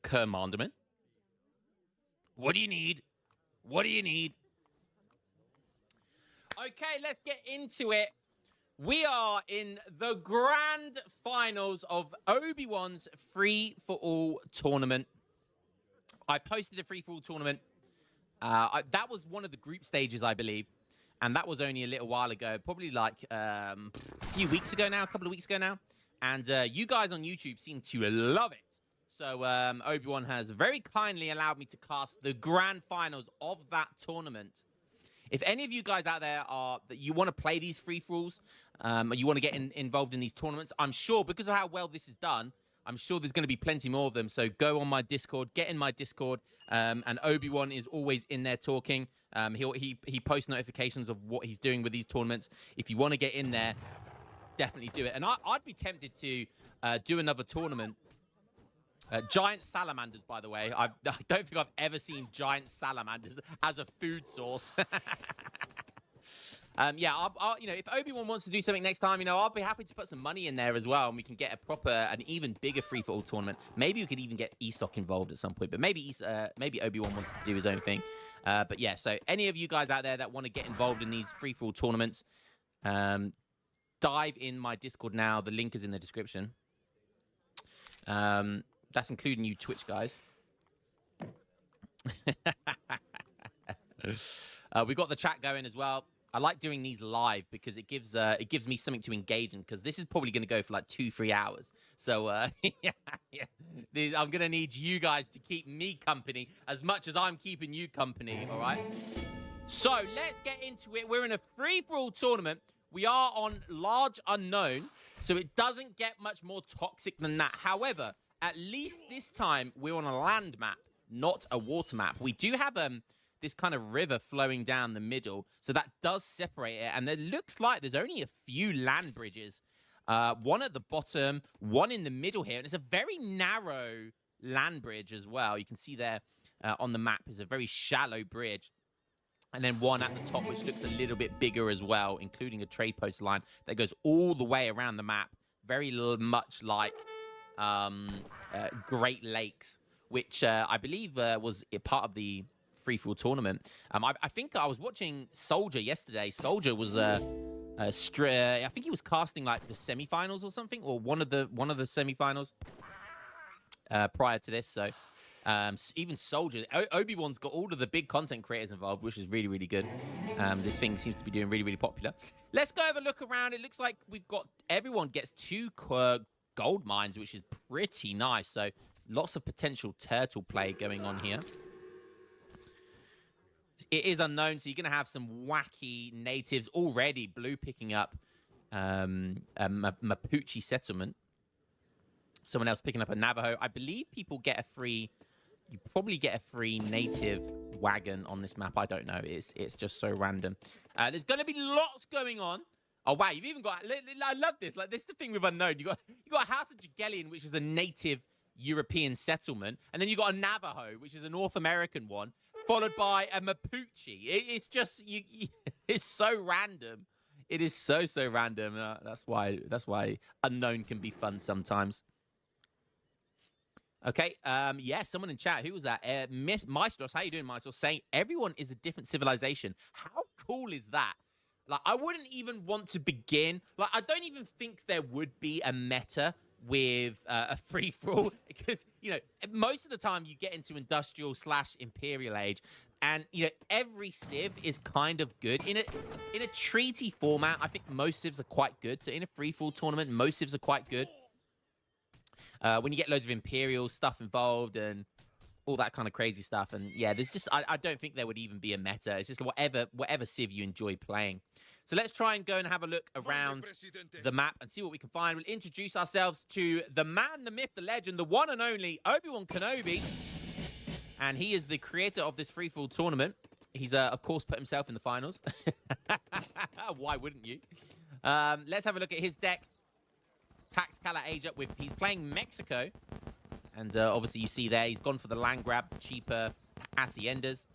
Commandment. What do you need? What do you need? Okay, let's get into it. We are in the grand finals of Obi-Wan's free-for-all tournament. I posted a free-for-all tournament. That was one of the group stages, I believe. And that was only a little while ago, probably like a few weeks ago now, a couple of weeks ago now. And you guys on YouTube seem to love it. So Obi-Wan has very kindly allowed me to cast the grand finals of that tournament. If any of you guys out there that you want to play these free-for-alls, you want to get involved in these tournaments, I'm sure because of how well this is done, I'm sure there's going to be plenty more of them. So go on my Discord, get in my Discord, and Obi-Wan is always in there talking. He posts notifications of what he's doing with these tournaments. If you want to get in there, definitely do it. And I'd be tempted to do another tournament. Giant salamanders, by the way. I don't think I've ever seen giant salamanders as a food source. Yeah, if Obi-Wan wants to do something next time, I'll be happy to put some money in there as well, and we can get an even bigger free-for-all tournament. Maybe we could even get Esoc involved at some point, but maybe Obi-Wan wants to do his own thing. But yeah, so any of you guys out there that want to get involved in these free-for-all tournaments, dive in my Discord now. The link is in the description. That's including you Twitch guys. We got the chat going as well. I like doing these live because it gives me something to engage in, because this is probably going to go for like 2-3 hours. So yeah. I'm going to need you guys to keep me company as much as I'm keeping you company, all right? So let's get into it. We're in a free-for-all tournament. We are on large unknown, so it doesn't get much more toxic than that. However, at least this time we're on a land map, not a water map. We do have this kind of river flowing down the middle, so that does separate it. And there looks like there's only a few land bridges. One at the bottom, one in the middle here, and it's a very narrow land bridge as well. You can see there on the map is a very shallow bridge. And then one at the top, which looks a little bit bigger as well, including a trade post line that goes all the way around the map, very much like Great Lakes, which I believe was a part of the free-for-all tournament. I think I was watching Soldier yesterday. Soldier was I think he was casting like the semifinals or something, or one of the semifinals prior to this. So even Soldier, Obi-Wan's got all of the big content creators involved, which is really, really good. This thing seems to be doing really, really popular. Let's go have a look around. It looks like everyone gets 2 gold mines, which is pretty nice. So lots of potential turtle play going on here. It is unknown, so you're going to have some wacky natives already blue picking up Mapuche settlement. Someone else picking up a Navajo. I believe people get you probably get a free native wagon on this map. I don't know. It's just so random. There's going to be lots going on. Oh, wow. You've even got... I love this. Like, this is the thing with unknown. You got a House of Jagelian, which is a native European settlement. And then you got a Navajo, which is a North American one, followed by a Mapuche. It's just... it's so random. It is so random. That's why unknown can be fun sometimes. Okay, yeah, someone in chat, who was that? Miss Maestros, how you doing, Maestros? Saying everyone is a different civilization. How cool is that? Like, I wouldn't even want to begin. Like, I don't even think there would be a meta with a free-for-all, because, most of the time you get into industrial / imperial age, and, every civ is kind of good. In a treaty format, I think most civs are quite good. So in a free-for-all tournament, most civs are quite good. When you get loads of imperial stuff involved and all that kind of crazy stuff. And yeah, there's just, I don't think there would even be a meta. It's just whatever civ you enjoy playing. So let's try and go and have a look around the map and see what we can find. We'll introduce ourselves to the man, the myth, the legend, the one and only Obi-Wan Kenobi. And he is the creator of this free-for-all tournament. He's, of course, put himself in the finals. Why wouldn't you? Let's have a look at his deck. Taxcala age up with, he's playing Mexico, and obviously you see there he's gone for the land grab, cheaper haciendas.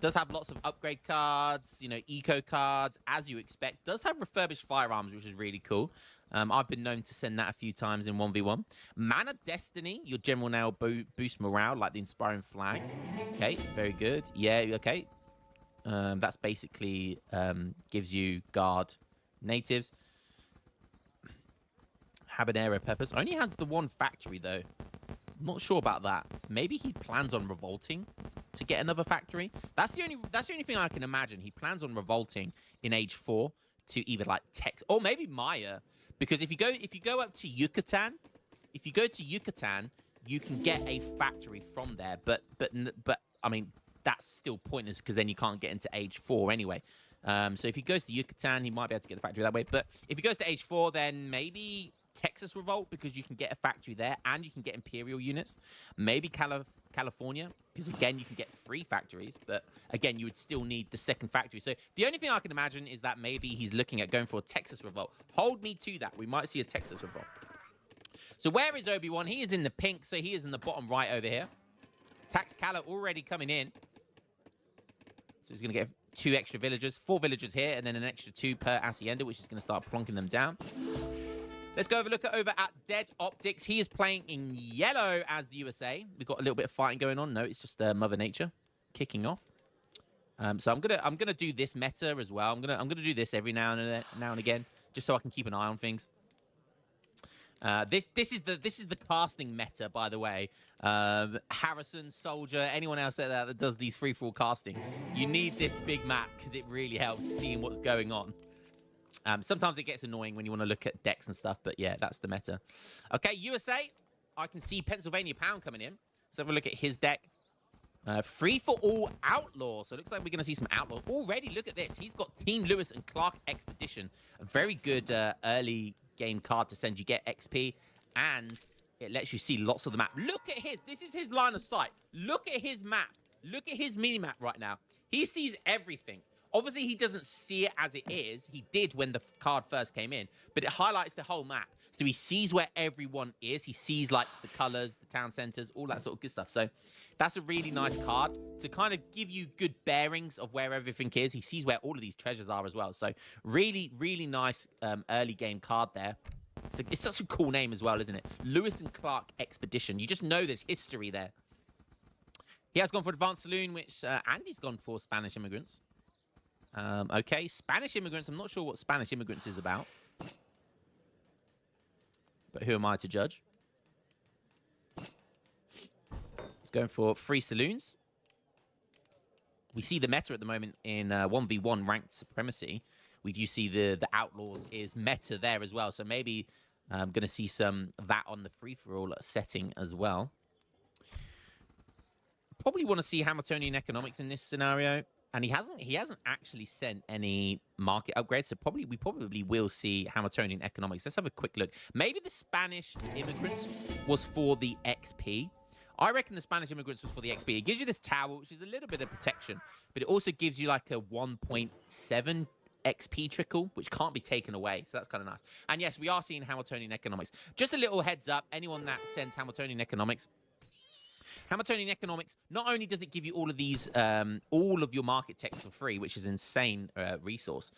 Does have lots of upgrade cards, eco cards, as you expect. Does have refurbished firearms, which is really cool. I've been known to send that a few times in 1v1. Man of Destiny, your general now boost morale, like the Inspiring Flag. Okay, very good. Yeah, okay. That's basically gives you guard natives. Habanero peppers. Only has the one factory, though. Not sure about that. Maybe he plans on revolting to get another factory. That's the only thing I can imagine. He plans on revolting in Age 4 to either like Tex or maybe Maya. Because if you go up to Yucatan, you can get a factory from there. But I mean, that's still pointless because then you can't get into Age 4 anyway. So if he goes to Yucatan, he might be able to get the factory that way. But if he goes to Age 4, then maybe Texas Revolt, because you can get a factory there and you can get Imperial units. Maybe California, because again, you can get 3 factories. But again, you would still need the second factory. So the only thing I can imagine is that maybe he's looking at going for a Texas Revolt. Hold me to that. We might see a Texas Revolt. So where is Obi-Wan? He is in the pink, so he is in the bottom right over here. Taxcala already coming in. So he's going to get 2 extra villagers, 4 villagers here, and then an extra 2 per Hacienda, which is going to start plonking them down. Let's go have a look over at DeadOptics. He is playing in yellow as the USA. We've got a little bit of fighting going on. No, it's just Mother Nature kicking off. So I'm gonna do this meta as well. I'm gonna do this every now and again, just so I can keep an eye on things. This is the casting meta, by the way. Harrison, Soldier, anyone else that does these free-for-all casting, you need this big map because it really helps seeing what's going on. Sometimes it gets annoying when you want to look at decks and stuff, but yeah, that's the meta. Okay, USA, I can see Pennsylvania Pound coming in. Let's have a look at his deck. Free-for-all Outlaw. So it looks like we're going to see some Outlaws. Already, look at this. He's got Team Lewis and Clark Expedition. A very good early game card to send. You get XP, and it lets you see lots of the map. Look at his. This is his line of sight. Look at his map. Look at his mini-map right now. He sees everything. Obviously, he doesn't see it as it is. He did when the card first came in, but it highlights the whole map. So he sees where everyone is. He sees, like, the colors, the town centers, all that sort of good stuff. So that's a really nice card to kind of give you good bearings of where everything is. He sees where all of these treasures are as well. So really, really nice early game card there. It's such a cool name as well, isn't it? Lewis and Clark Expedition. You just know there's history there. He has gone for Advanced Saloon, which Andy's gone for Spanish Immigrants. Okay, Spanish Immigrants. I'm not sure what Spanish Immigrants is about. But who am I to judge? He's going for 3 saloons. We see the meta at the moment in 1v1 ranked supremacy. We do see the Outlaws is meta there as well. So maybe I'm going to see some of that on the free-for-all setting as well. Probably want to see Hamiltonian economics in this scenario. And he hasn't actually sent any market upgrades, so we probably will see Hamiltonian economics. Let's have a quick look. Maybe the Spanish Immigrants was for the XP. I reckon the Spanish Immigrants was for the XP. It gives you this tower, which is a little bit of protection, but it also gives you like a 1.7 XP trickle, which can't be taken away. So that's kind of nice. And yes, we are seeing Hamiltonian economics. Just a little heads up, anyone that sends Hamiltonian economics, Hamiltonian economics, not only does it give you all of these, all of your market techs for free, which is insane resource.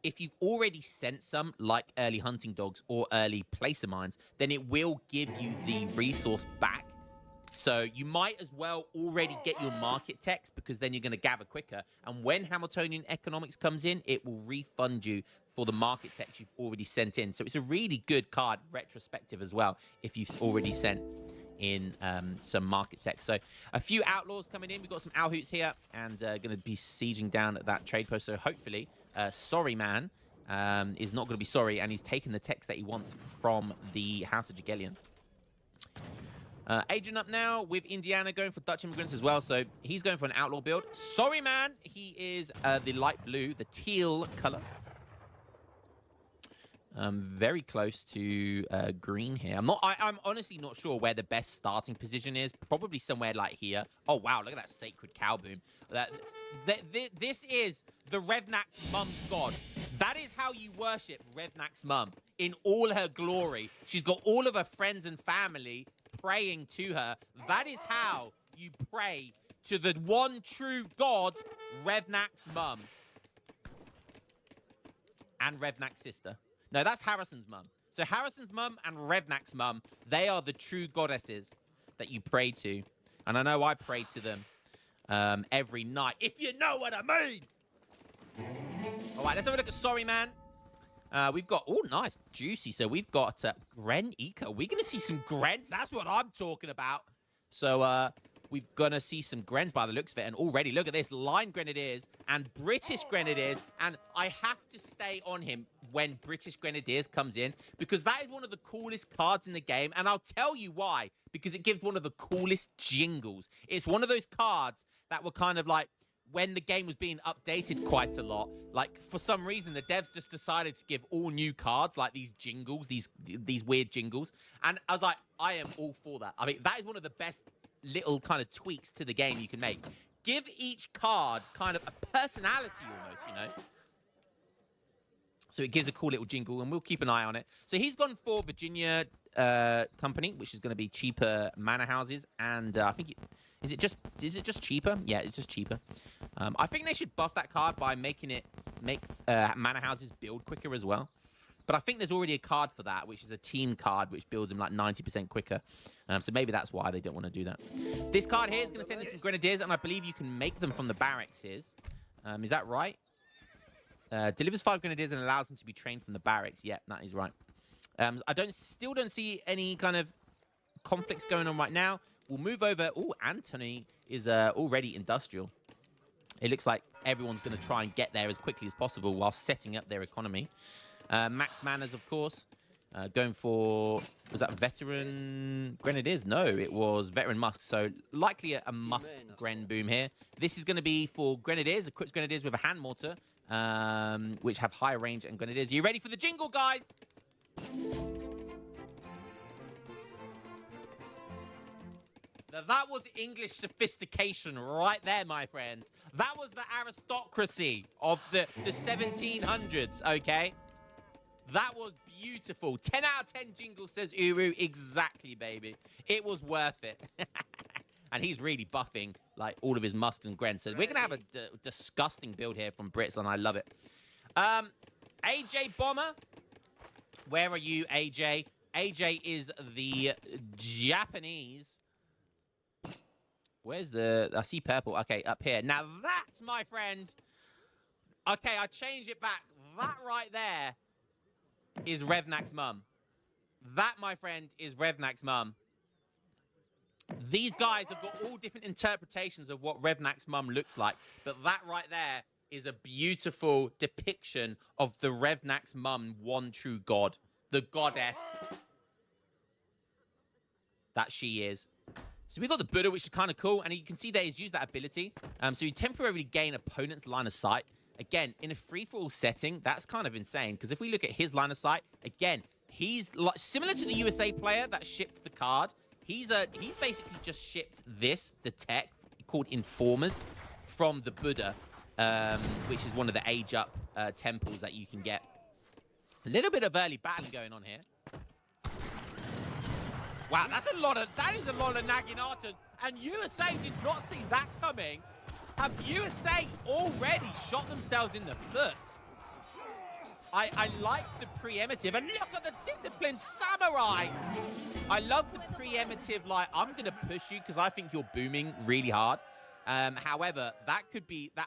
If you've already sent some, like early hunting dogs or early placer mines, then it will give you the resource back. So you might as well already get your market techs because then you're going to gather quicker. And when Hamiltonian economics comes in, it will refund you for the market techs you've already sent in. So it's a really good card, retrospective as well, if you've already sent in some market tech. So a few Outlaws coming in. We've got some Alhoots here and going to be sieging down at that trade post. So hopefully Sorry Man is not going to be sorry, and he's taken the techs that he wants from the House of Jagelian. Agent up now with Indiana going for Dutch Immigrants as well. So he's going for an Outlaw build. Sorry Man, he is the light blue, the teal color. Very close to green here. I'm honestly not sure where the best starting position is. Probably somewhere like here. Oh, wow. Look at that sacred cow boom. This is the Revnak's mum's god. That is how you worship Revnak's mum in all her glory. She's got all of her friends and family praying to her. That is how you pray to the one true god, Revnak's mum. And Revnak's sister. No, that's Harrison's mum. So Harrison's mum and Revnak's mum, they are the true goddesses that you pray to. And I know I pray to them every night, if you know what I mean. All right, let's have a look at Sorry Man. We've got, oh, nice, juicy. So we've got Gren Eco. We're going to see some Grens. That's what I'm talking about. So we're going to see some Grens by the looks of it. And already, look at this, Line Grenadiers and British Grenadiers. And I have to stay on him when British Grenadiers comes in, because that is one of the coolest cards in the game. And I'll tell you why, because it gives one of the coolest jingles. It's one of those cards that were kind of like, when the game was being updated quite a lot, like for some reason the devs just decided to give all new cards like these jingles, these weird jingles, and I was like, I am all for that. I mean, that is one of the best little kind of tweaks to the game you can make. Give each card kind of a personality almost, you know. So it gives a cool little jingle, and we'll keep an eye on it. So he's gone for Virginia Company, which is going to be cheaper manor houses, and I think is it just cheaper? Yeah, it's just cheaper. I think they should buff that card by make manor houses build quicker as well. But I think there's already a card for that, which is a team card, which builds them like 90% quicker. So maybe that's why they don't want to do that. This card here is going to send in some Grenadiers, and I believe you can make them from the barracks. Is that right? Delivers 5 Grenadiers and allows them to be trained from the barracks. Yeah, that is right. I still don't see any kind of conflicts going on right now. We'll move over. Oh, Anthony is already industrial. It looks like everyone's going to try and get there as quickly as possible while setting up their economy. Max Manners, of course, going for, was that Veteran Grenadiers? No, it was Veteran Musk. So likely a Musk Gren boom here. This is going to be for Grenadiers, equipped Grenadiers with a hand mortar, which have higher range and Grenadiers. Are you ready for the jingle, guys? Now, that was English sophistication right there, my friends. That was the aristocracy of the 1700s, okay? That was beautiful. 10 out of 10 jingle, says Uru. Exactly, baby. It was worth it. And he's really buffing, like, all of his musks and grens. So we're going to have a disgusting build here from Brits, and I love it. AJ Bomber. Where are you, AJ? AJ is the Japanese. Where's the... I see purple. Okay, up here. Now, that's, my friend... Okay, I changed it back. That right there is Revnak's mum. That, my friend, is Revnak's mum. These guys have got all different interpretations of what Revnak's mum looks like. But that right there is a beautiful depiction of the Revnak's mum, one true god. The goddess that she is. So we've got the Buddha, which is kind of cool. And you can see that he's used that ability. So you temporarily gain opponent's line of sight. Again, in a free-for-all setting, that's kind of insane. Because if we look at his line of sight, again, he's like, similar to the USA player that shipped the card. He's basically just shipped this, the tech, called Informers, from the Buddha, which is one of the age-up temples that you can get. A little bit of early battling going on here. Wow, that is a lot of Naginata, and USA did not see that coming. Have USA already shot themselves in the foot? I like the preemptive, and look at the disciplined samurai. I love the preemptive, like, I'm going to push you because I think you're booming really hard. However,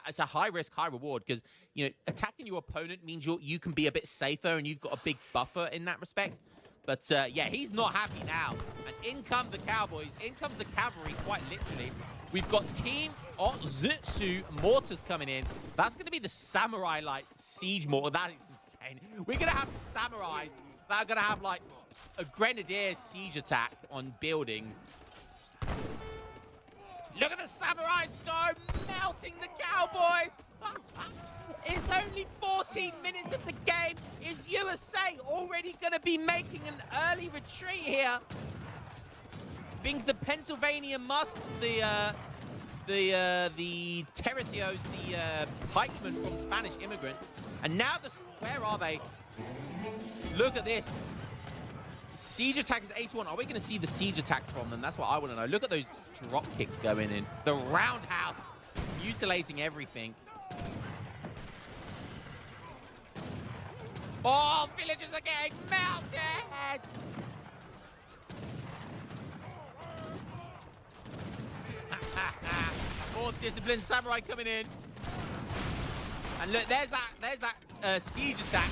it's a high risk, high reward because, you know, attacking your opponent means you can be a bit safer and you've got a big buffer in that respect. But, yeah, he's not happy now. And in come the Cowboys. In comes the cavalry, quite literally. We've got Team Ozutsu mortars coming in. That's going to be the samurai, like, siege mortar. That is insane. We're going to have samurais that are going to have, like, a grenadier siege attack on buildings. Look at the samurais go, melting the Cowboys. It's only 14 minutes of the game. Is USA already going to be making an early retreat here? Brings the Pennsylvania Musks, the Tercios, the pikemen from Spanish immigrants. And now where are they? Look at this. Siege attack is 81. Are we going to see the siege attack from them? That's what I want to know. Look at those drop kicks going in. The roundhouse, mutilating everything. Oh, villagers are getting melted! More disciplined samurai coming in. And look, there's that siege attack.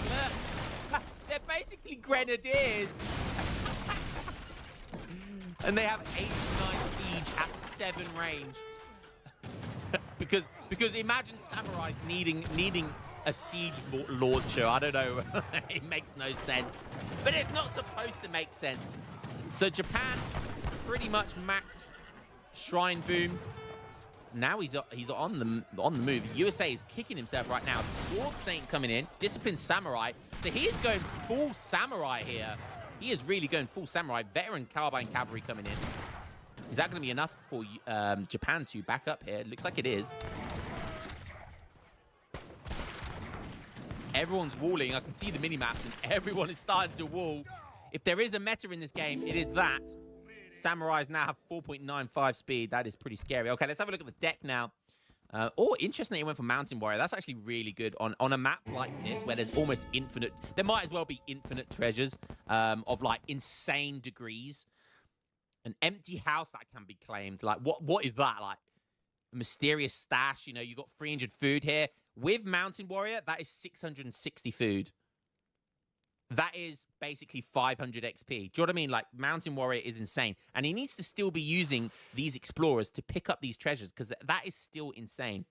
Look, they're basically grenadiers. And they have 89 siege at 7 range. because imagine samurais needing a siege launcher. I don't know. It makes no sense. But it's not supposed to make sense. So Japan, pretty much max shrine boom. Now he's on the move. USA is kicking himself right now. Sword Saint coming in. Disciplined Samurai. So he is going full Samurai here. He is really going full Samurai. Veteran Carbine Cavalry coming in. Is that going to be enough for Japan to back up here? Looks like it is. Everyone's walling. I can see the mini-maps, and everyone is starting to wall. If there is a meta in this game, it is that. Samurais now have 4.95 speed. That is pretty scary. Okay, let's have a look at the deck now. Interesting, it went for Mountain Warrior. That's actually really good on a map like this where there's almost infinite. There might as well be infinite treasures of like insane degrees. An empty house that can be claimed. Like what is that? Like a mysterious stash. You know, you got 300 food here with Mountain Warrior. That is 660 food. That is basically 500 XP. Do you know what I mean? Like, Mountain Warrior is insane. And he needs to still be using these explorers to pick up these treasures, because that is still insane.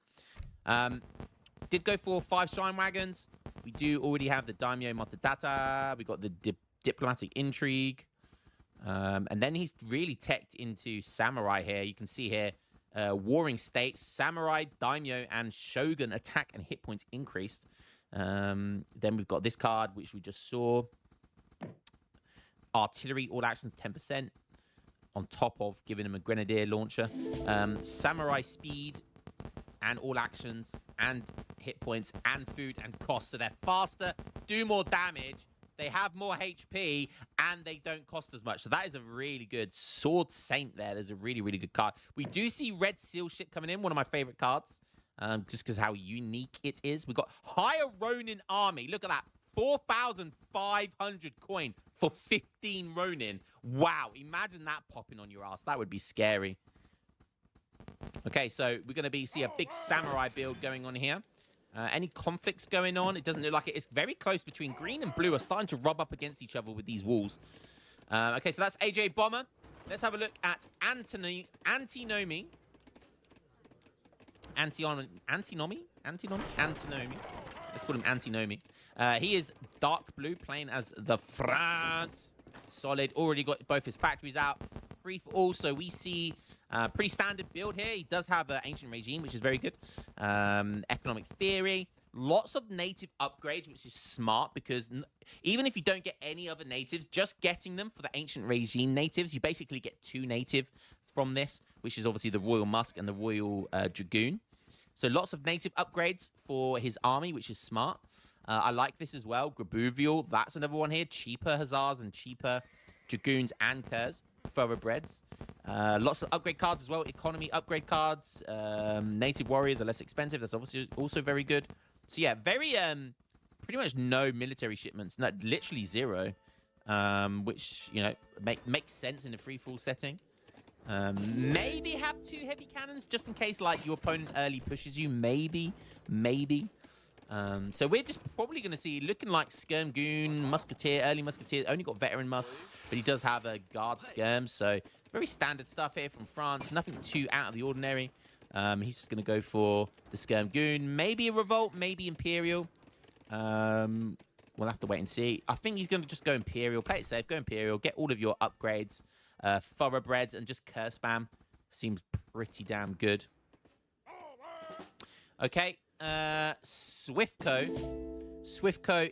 Did go for 5 shrine wagons. We do already have the Daimyo Matadata. We got the Diplomatic Intrigue. And then he's really teched into Samurai here. You can see here, Warring States, Samurai, Daimyo, and Shogun attack and hit points increased. Then we've got this card, which we just saw. Artillery, all actions 10%, on top of giving him a grenadier launcher. Samurai speed and all actions and hit points and food and cost. So they're faster, do more damage, they have more HP, and they don't cost as much. So that is a really good Sword Saint there. There's a really, really good card. We do see Red Seal Ship coming in, one of my favorite cards. Just because how unique it is. We've got Higher Ronin Army. Look at that. 4,500 coin for 15 Ronin. Wow. Imagine that popping on your ass. That would be scary. Okay, so we're going to see a big samurai build going on here. Any conflicts going on? It doesn't look like it. It's very close between green and blue are starting to rub up against each other with these walls. Okay, so that's AJ Bomber. Let's have a look at Antinomy. Antinomy. Let's call him Antinomy. He is dark blue, playing as the France. Solid. Already got both his factories out. Free for all. So we see pretty standard build here. He does have an Ancient Regime, which is very good. Economic Theory. Lots of native upgrades, which is smart, because even if you don't get any other natives, just getting them for the Ancient Regime natives, you basically get 2 native from this, which is obviously the Royal Musk and the Royal Dragoon. So lots of native upgrades for his army, which is smart. I like this as well. Grabuvial, that's another one here. Cheaper Hussars and cheaper Dragoons and Kurs. Thoroughbreds. Lots of upgrade cards as well. Economy upgrade cards. Native Warriors are less expensive. That's obviously also very good. So yeah, very, pretty much no military shipments. No, literally 0. Which, you know, makes sense in a free-for-all setting. Maybe have 2 heavy cannons just in case, like, your opponent early pushes you. Maybe. So we're just probably going to see looking like Skirm Goon, Musketeer, early Musketeer. Only got Veteran Musk, but he does have a Guard Skirm. So very standard stuff here from France. Nothing too out of the ordinary. He's just going to go for the Skirm Goon. Maybe a Revolt, maybe Imperial. We'll have to wait and see. I think he's going to just go Imperial. Play it safe, go Imperial. Get all of your upgrades. Thoroughbreds and just curse spam seems pretty damn good. Okay, Swiftco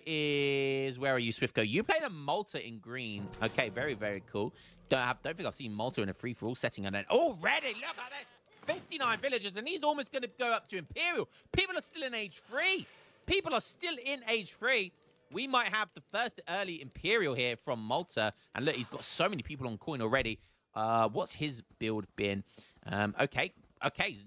is, where are you, Swiftco? You played a Malta in green. Okay, very, very cool. Don't think I've seen Malta in a free-for-all setting. And then already, look at this, 59 villagers, and he's almost going to go up to Imperial. People are still in age 3. We might have the first early Imperial here from Malta. And look, he's got so many people on coin already. What's his build been? Okay,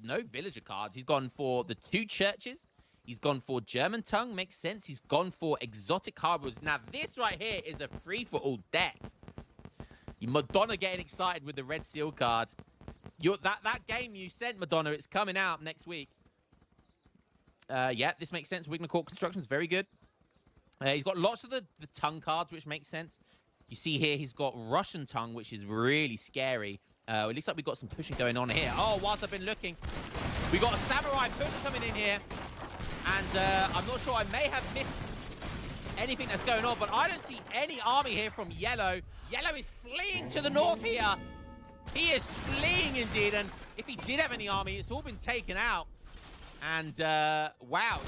no villager cards. He's gone for the 2 churches. He's gone for German tongue. Makes sense. He's gone for exotic hardwoods. Now, this right here is a free-for-all deck. Madonna getting excited with the Red Seal card. That game you sent, Madonna, it's coming out next week. Yeah, this makes sense. Wigner Court Construction is very good. He's got lots of the tongue cards, which makes sense. You see here, he's got Russian tongue, which is really scary. It looks like we've got some pushing going on here. Oh, whilst I've been looking, we got a samurai push coming in here. And I'm not sure, I may have missed anything that's going on, but I don't see any army here from Yellow. Yellow is fleeing to the north here. He is fleeing indeed, and if he did have any army, it's all been taken out. And wow,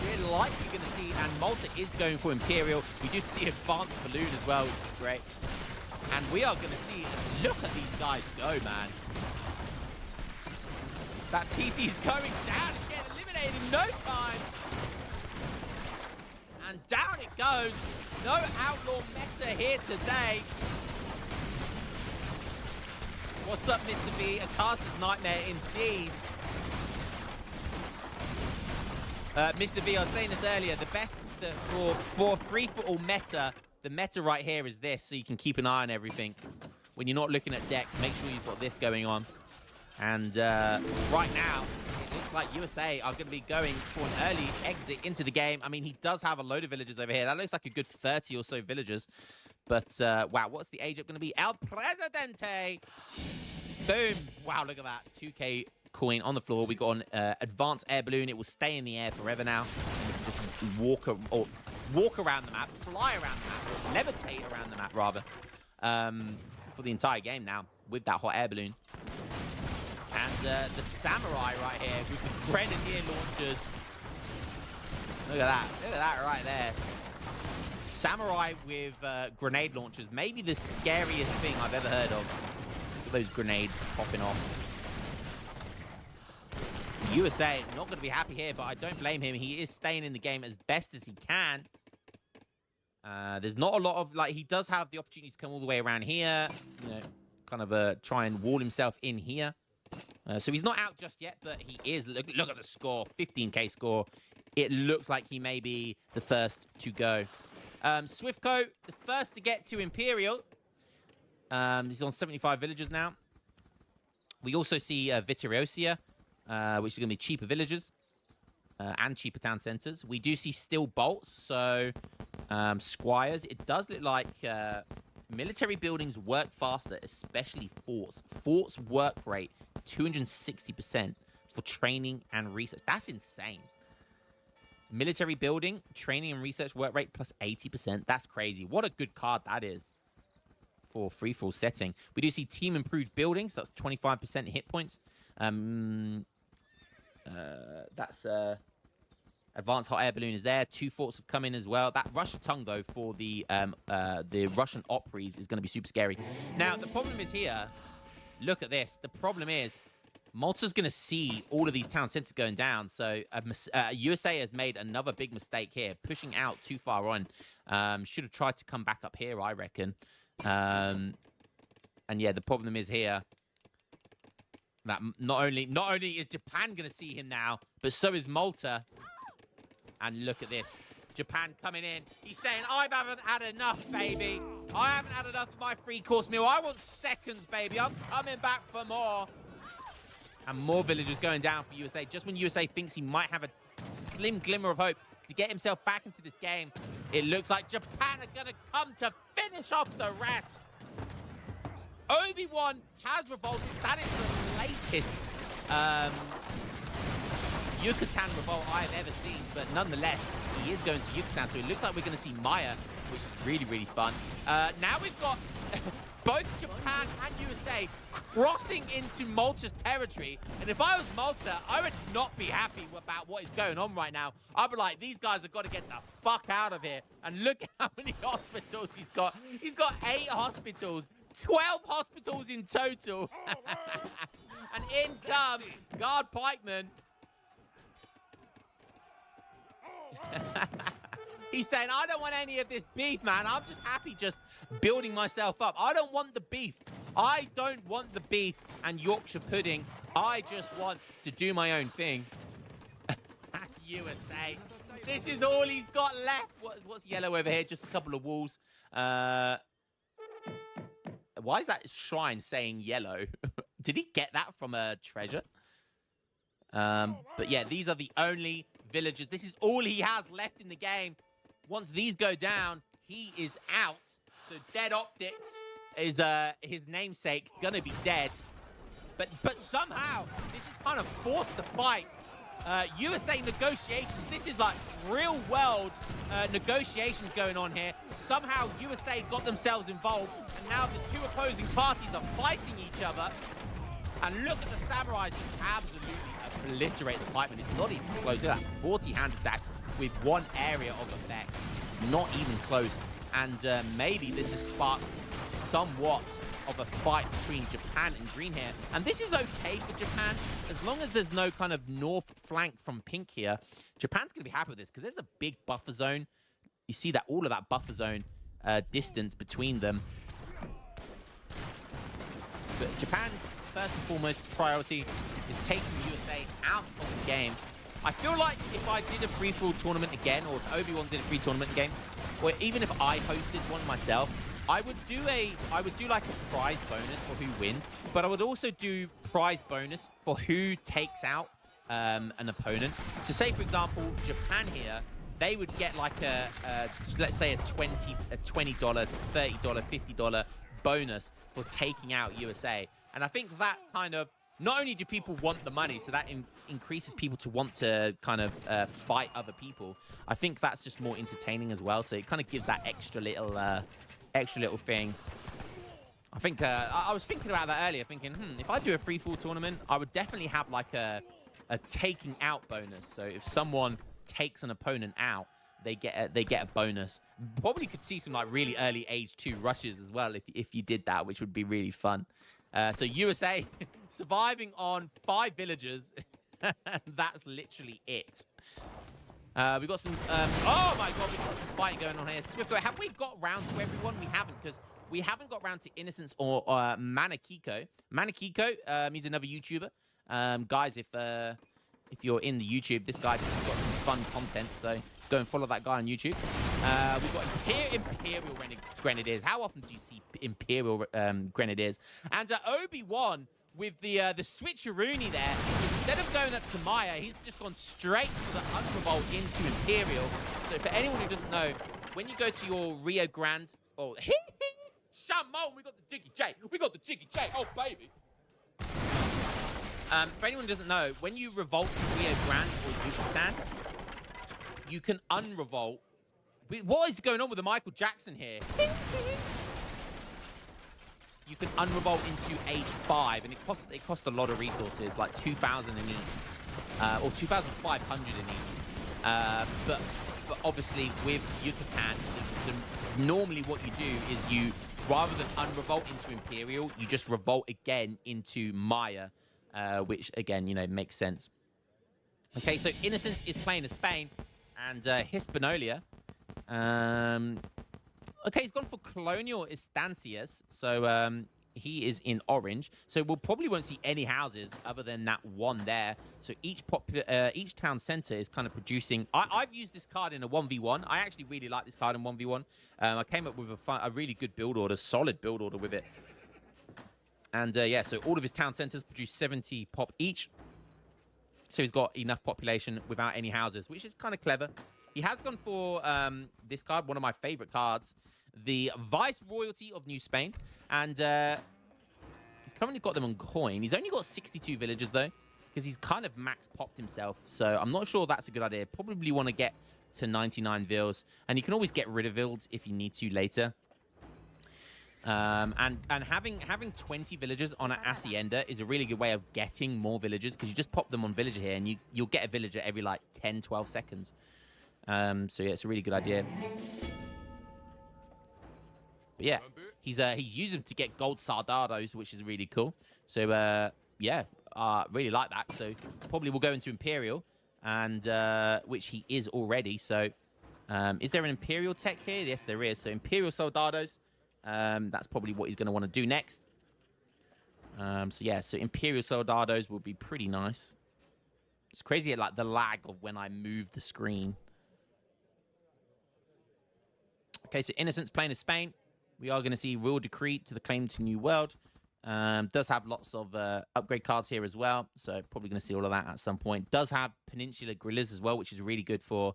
we're likely going to see, and Malta is going for Imperial. We do see Advanced Balloon as well, which is great. And we are going to see, look at these guys go, man. That TC is going down. It's getting eliminated in no time. And down it goes. No Outlaw meta here today. What's up, Mr. V? A caster's nightmare indeed. Mr. V, I was saying this earlier, the best for free-for-all meta, the meta right here is this, so you can keep an eye on everything. When you're not looking at decks, make sure you've got this going on. And right now, it looks like USA are going to be going for an early exit into the game. I mean, he does have a load of villagers over here. That looks like a good 30 or so villagers. But, wow, what's the age up going to be? El Presidente! Boom! Wow, look at that. 2K coin on the floor. We got an advanced air balloon. It will stay in the air forever now. Just walk around the map, fly around the map, or levitate around the map, rather, for the entire game now with that hot air balloon. And the samurai right here with the grenadier launchers. Look at that. Look at that right there. Samurai with grenade launchers. Maybe the scariest thing I've ever heard of. Look at those grenades popping off. USA not going to be happy here, but I don't blame him. He is staying in the game as best as he can. There's not a lot of, like, he does have the opportunity to come all the way around here. You know, kind of try and wall himself in here. So he's not out just yet, but he is. Look at the score, 15K score. It looks like he may be the first to go. Swiftco, the first to get to Imperial. He's on 75 villagers now. We also see Vittoriosia, which is going to be cheaper villagers and cheaper town centers. We do see still bolts, so squires. It does look like military buildings work faster, especially forts. Forts work rate 260% for training and research. That's insane. Military building, training and research work rate plus 80%. That's crazy. What a good card that is for free-for-all setting. We do see team improved buildings. That's 25% hit points. That's advanced hot air balloon is there. 2 forts have come in as well. That Russian tongue, though, for the Russian Opries is going to be super scary. Now, the problem is here. Look at this. The problem is Malta's going to see all of these town centers going down. So USA has made another big mistake here, pushing out too far on. Should have tried to come back up here, I reckon. And yeah, the problem is here that not only is Japan going to see him now, but so is Malta. And look at this. Japan coming in. He's saying, I haven't had enough, baby. I haven't had enough of my 3-course meal. I want seconds, baby. I'm coming back for more. And more villagers going down for USA. Just when USA thinks he might have a slim glimmer of hope to get himself back into this game, it looks like Japan are going to come to finish off the rest. Obi-Wan has revolted. That is the latest Yucatan revolt I have ever seen. But nonetheless, he is going to Yucatan. So it looks like we're going to see Maya, which is really, really fun. Now we've got both Japan and USA crossing into Malta's territory. And if I was Malta, I would not be happy about what is going on right now. I'd be like, these guys have got to get the fuck out of here. And look at how many hospitals he's got. He's got 8 hospitals, 12 hospitals in total. And in comes Guard Pikeman. He's saying, I don't want any of this beef, man. I'm just happy just building myself up. I don't want the beef. I don't want the beef and Yorkshire pudding. I just want to do my own thing. USA. This is all he's got left. What's yellow over here? Just a couple of walls. Why is that shrine saying yellow? Did he get that from a treasure? But yeah, these are the only villagers. This is all he has left in the game. Once these go down, he is out. So DeadOptics is his namesake gonna be dead. But somehow this is kind of forced to fight. USA negotiations. This is like real world negotiations going on here. Somehow USA got themselves involved, and now the two opposing parties are fighting each other. And look at the samurai just absolutely obliterate the pikeman. It's not even close. Look at that 40 hand attack with one area of effect. Not even close. And maybe this has sparked somewhat of a fight between Japan and green here. And this is okay for Japan. As long as there's no kind of north flank from pink here, Japan's going to be happy with this because there's a big buffer zone. You see that all of that buffer zone distance between them. But Japan's first and foremost priority is taking USA out of the game. I feel like if I did a free-for-all tournament again, or if Obi-Wan did a free tournament game, or even if I hosted one myself, I would do like a prize bonus for who wins, but I would also do prize bonus for who takes out an opponent. So say, for example, Japan here, they would get like let's say a $20, $30, $50 bonus for taking out USA. And I think that kind of, not only do people want the money, so that increases people to want to kind of fight other people, I think that's just more entertaining as well. So it kind of gives that extra little thing. I think I was thinking about that earlier, thinking, if I do a free-for-all tournament, I would definitely have like a taking out bonus. So if someone takes an opponent out, they get a bonus. Probably could see some like really early age 2 rushes as well if you did that, which would be really fun. So USA surviving on 5 villagers. That's literally it. We got some... oh my god, we've got some fighting going on here. Swift, have we got round to everyone? We haven't, because we haven't got round to Innocence or Manakiko. Manakiko, he's another YouTuber. Guys, if you're in the YouTube, this guy's got some fun content, so go and follow that guy on YouTube. We've got Imperial Grenadiers. How often do you see Imperial Grenadiers? And Obi-Wan with the switcheroony there. Instead of going up to Maya, he's just gone straight to the Unrevolt into Imperial. So for anyone who doesn't know, when you go to your Rio Grande, oh, Shamon, we got the Jiggy J. We got the Jiggy J. Oh, baby. For anyone who doesn't know, when you revolt to Rio Grande or Yucatan, you can unrevolt. What is going on with the Michael Jackson here? You can unrevolt into age 5, and it costs a lot of resources, like 2,000 in each, or 2,500 in each. But obviously with Yucatan, normally what you do is you, rather than unrevolt into Imperial, you just revolt again into Maya, which again, you know, makes sense. Okay, so Innocence is playing as Spain, and Hispaniola. Okay, he's gone for Colonial Estancias, so he is in orange. So we'll probably won't see any houses other than that one there. So each town center is kind of producing. I've used this card in a 1v1. I actually really like this card in 1v1. I came up with a really good build order, solid build order with it. And yeah, so all of his town centers produce 70 pop each. So he's got enough population without any houses, which is kind of clever. He has gone for this card, one of my favorite cards, the Vice Royalty of New Spain. And he's currently got them on coin. He's only got 62 villagers, though, because he's kind of max popped himself. So I'm not sure that's a good idea. Probably want to get to 99 vils. And you can always get rid of vils if you need to later. And having 20 villagers on an Hacienda is a really good way of getting more villagers, because you just pop them on villager here, and you'll get a villager every, like, 10, 12 seconds. So yeah, it's a really good idea. But yeah, he used them to get gold Sardados, which is really cool. So yeah, really like that. So probably will go into Imperial, and which he is already. So is there an Imperial tech here? Yes, there is. So Imperial Soldados. That's probably what he's going to want to do next. So yeah, so Imperial Soldados will be pretty nice. It's crazy, like, the lag of when I move the screen. Okay, so Innocence playing as Spain. We are going to see Royal Decree to the claim to New World. Does have lots of upgrade cards here as well, so probably going to see all of that at some point. Does have Peninsula Guerrillas as well, which is really good for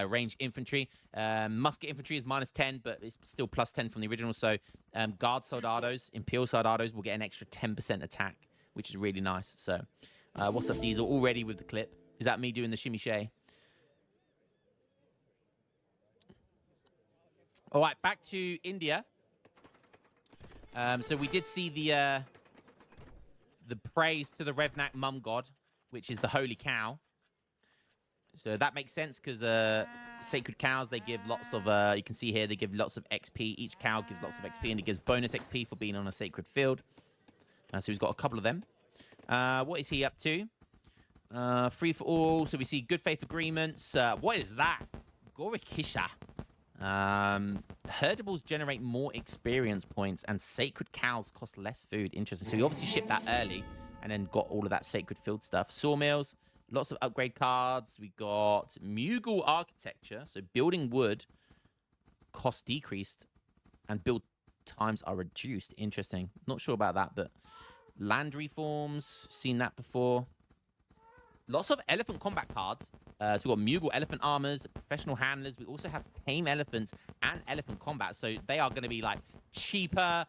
ranged infantry. Musket infantry is -10, but it's still +10 from the original. So Guard Soldados, Imperial Soldados will get an extra 10% attack, which is really nice. So what's up, Diesel? Already with the clip. Is that me doing the shimmy shay? All right, back to India. So we did see the praise to the Revnak Mum God, which is the holy cow. So that makes sense because sacred cows, they give lots of, you can see here, they give lots of XP. Each cow gives lots of XP, and it gives bonus XP for being on a sacred field. So he's got a couple of them. What is he up to? Free for all. So we see good faith agreements. What is that? Gorikisha. Herdables generate more experience points, and sacred cows cost less food. Interesting. So we obviously shipped that early and then got all of that sacred field stuff. Sawmills, lots of upgrade cards. We got Mughal architecture. So building wood, cost decreased, and build times are reduced. Interesting. Not sure about that, but land reforms, seen that before. Lots of elephant combat cards. So we've got Mughal elephant armors, professional handlers. We also have tame elephants and elephant combat. So they are going to be like cheaper,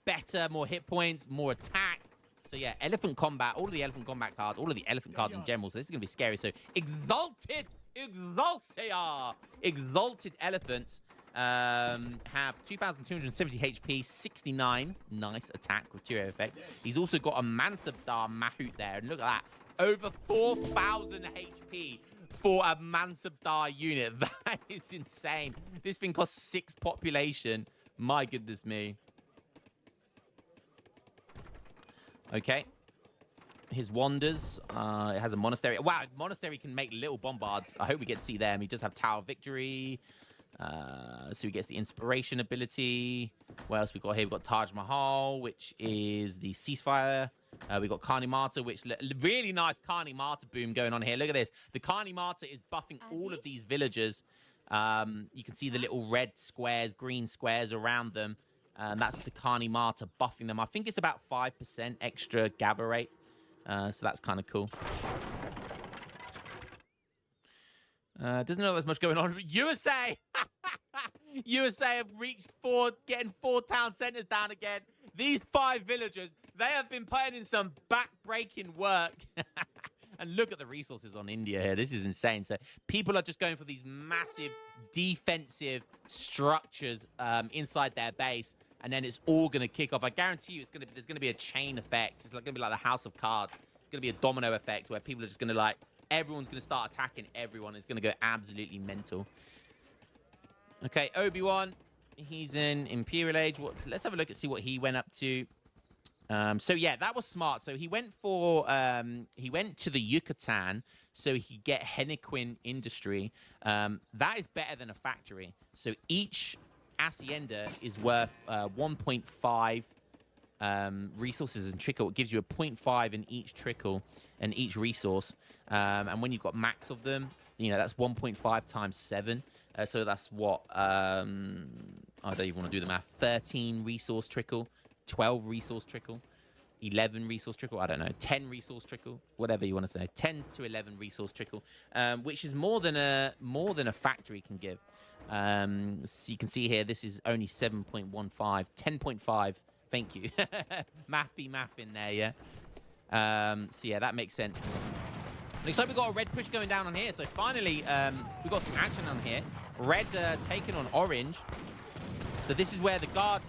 better, more hit points, more attack. So yeah, elephant combat, all of the elephant combat cards, all of the elephant cards in general. So this is going to be scary. So exalted elephants have 2,270 HP, 69. Nice attack with 2 effect. He's also got a Mansabdar Mahout there. And look at that. Over 4,000 HP for a Mansabdar unit. That is insane. This thing costs 6 population. My goodness me. Okay. His wonders. It has a monastery. Wow, monastery can make little bombards. I hope we get to see them. He does have Tower of Victory. So he gets the inspiration ability. What else we got here? We've got Taj Mahal, which is the ceasefire. We got Kani Marta, which really nice Kani Marta boom going on here. Look at this. The Kani Marta is buffing all of these villagers. You can see the little red squares, green squares around them. And that's the Kani Marta buffing them. I think it's about 5% extra gather rate. So that's kind of cool. Doesn't know there's much going on. USA! USA have reached getting 4 town centers down again. These 5 villagers, they have been putting in some back-breaking work. And look at the resources on India here. This is insane. So people are just going for these massive defensive structures inside their base. And then it's all going to kick off. I guarantee you there's going to be a chain effect. It's going to be like the House of Cards. It's going to be a domino effect where people are just going to everyone's going to start attacking everyone. It's going to go absolutely mental. Okay, Obi-Wan. He's in Imperial Age. Let's have a look and see what he went up to. So yeah, that was smart. So he went to the Yucatan so he could get Henequin industry. That is better than a factory. So each hacienda is worth 1.5 resources and trickle. It gives you a 0.5 in each trickle and each resource. And when you've got max of them, that's 1.5 times 7. So that's what, I don't even want to do the math. 13 resource trickle, 12 resource trickle, 11 resource trickle. I don't know, 10 resource trickle, whatever you want to say. 10 to 11 resource trickle, which is more than a factory can give. So you can see here, this is only 7.15, 10.5. Thank you. Math in there, yeah. So yeah, that makes sense. Looks like we've got a red push going down on here. So finally, we've got some action on here. Red taking on orange. So this is where the guard...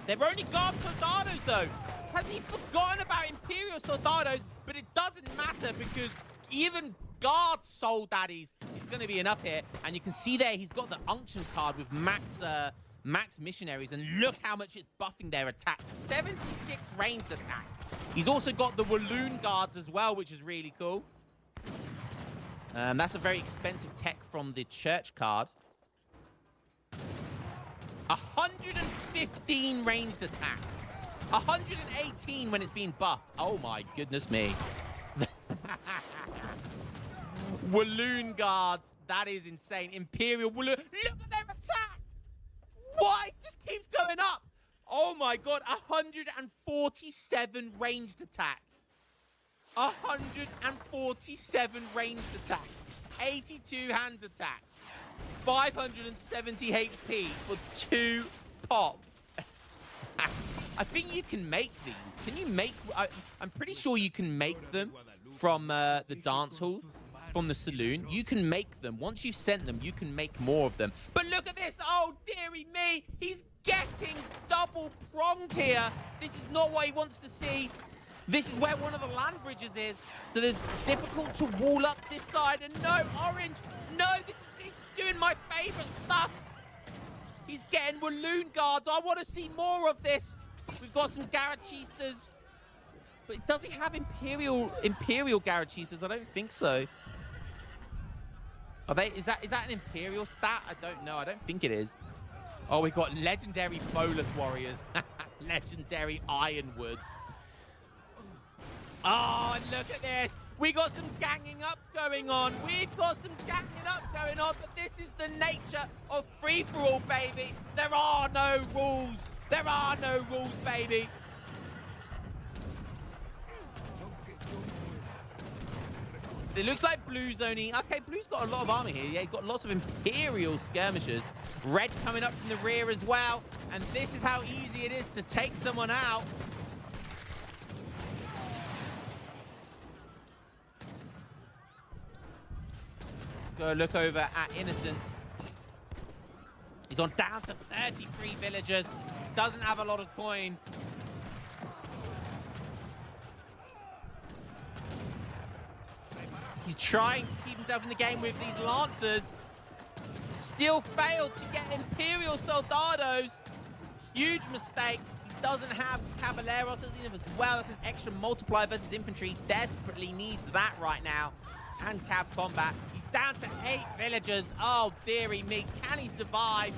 they're only guard soldados, though. Has he forgotten about Imperial soldados? But it doesn't matter because even guard soul daddies is going to be enough here. And you can see there, he's got the unction card with max missionaries. And look how much it's buffing their attack. 76 ranged attack. He's also got the Walloon guards as well, which is really cool. That's a very expensive tech from the church card. 115 ranged attack. 118 when it's being buffed. Oh my goodness me. Walloon guards. That is insane. Imperial Walloon. Look at their attack. What? It just keeps going up. Oh my god. 147 ranged attack. 147 ranged attack. 82 hand attack. 570 HP for 2 pop. I think you can make these. Can you make... I'm pretty sure you can make them from the dance hall, from the saloon. You can make them. Once you've sent them, you can make more of them. But look at this. Oh, dearie me. He's getting double pronged here. This is not what he wants to see. This is where one of the land bridges is. So it's difficult to wall up this side. And no, Orange. No, this is doing my favorite stuff. He's getting Walloon guards. I want to see more of this. We've got some Garachistas. But does he have Imperial Garachistas? I don't think so. Are they? Is that an Imperial stat? I don't know. I don't think it is. Oh, we've got legendary Bolus warriors. Legendary Ironwoods. Oh, and look at this. We got some ganging up going on. We've got some ganging up going on. But this is the nature of free-for-all, baby. There are no rules. There are no rules, baby. It looks like Blue's only... Okay, Blue's got a lot of armor here. Yeah, he's got lots of Imperial skirmishers. Red coming up from the rear as well. And this is how easy it is to take someone out. Let's go look over at Innocence. He's on down to 33 villagers. Doesn't have a lot of coin. He's trying to keep himself in the game with these Lancers. Still failed to get Imperial Soldados. Huge mistake. He doesn't have Caballeros as well. That's an extra multiplier versus infantry. Desperately needs that right now. And Cav combat. He's down to 8 villagers. Oh, dearie me. Can he survive?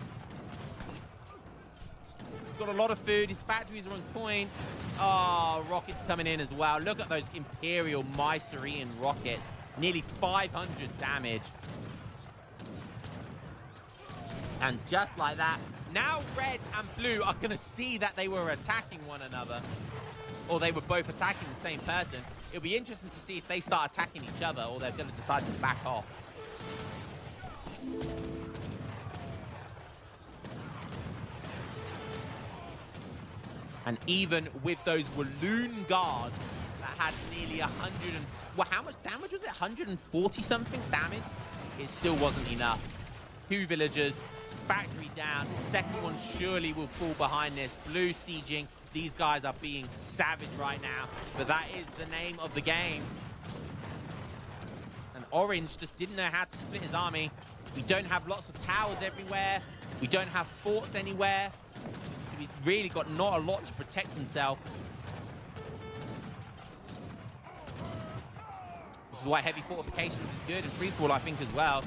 He's got a lot of food. His factories are on coin. Oh, rockets coming in as well. Look at those Imperial Mycerean rockets. Nearly 500 damage. And just like that, now Red and Blue are going to see that they were attacking one another. Or they were both attacking the same person. It'll be interesting to see if they start attacking each other or they're going to decide to back off. And even with those Walloon guards that had nearly 100 and... Well, how much damage was it? 140 something damage? It still wasn't enough. 2 villagers, factory down. Second one surely will fall behind this. Blue sieging. These guys are being savage right now. But that is the name of the game. And Orange just didn't know how to split his army. We don't have lots of towers everywhere. We don't have forts anywhere. So he's really got not a lot to protect himself. This is why heavy fortifications is good, and free-for-all, I think, as well.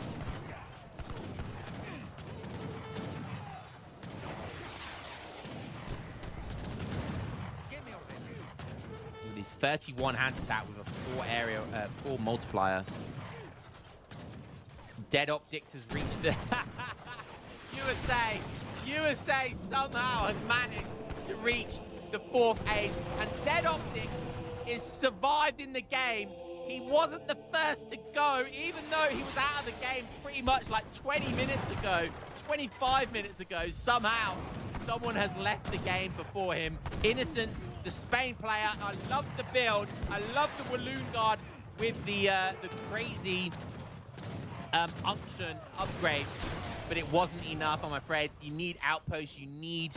With his 31 hand attack with a 4 multiplier. DeadOptics has reached the... USA somehow has managed to reach the 4th age, and DeadOptics is survived in the game. He wasn't the first to go, even though he was out of the game pretty much like 20 minutes ago, 25 minutes ago. Somehow, someone has left the game before him. Innocence, the Spain player. I love the build. I love the Walloon Guard with the crazy unction upgrade. But it wasn't enough, I'm afraid. You need outposts. You need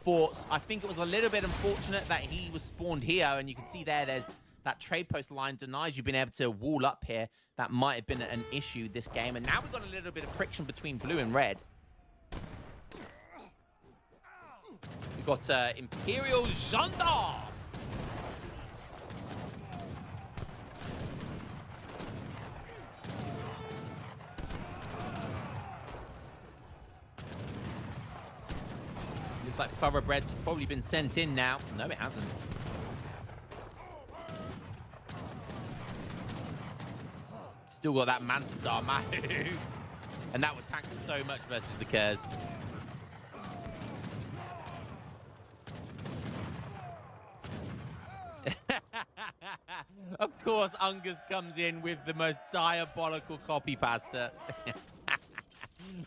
forts. I think it was a little bit unfortunate that he was spawned here, and you can see there's that trade post line denies you being able to wall up here. That might have been an issue this game. And now we've got a little bit of friction between Blue and Red. We've got Imperial Gendarmes. Looks like Thoroughbreds has probably been sent in now. No, it hasn't. Still got that Manson Dharma. And that would tank so much versus the Kers. Of course, Ungus comes in with the most diabolical copy pasta.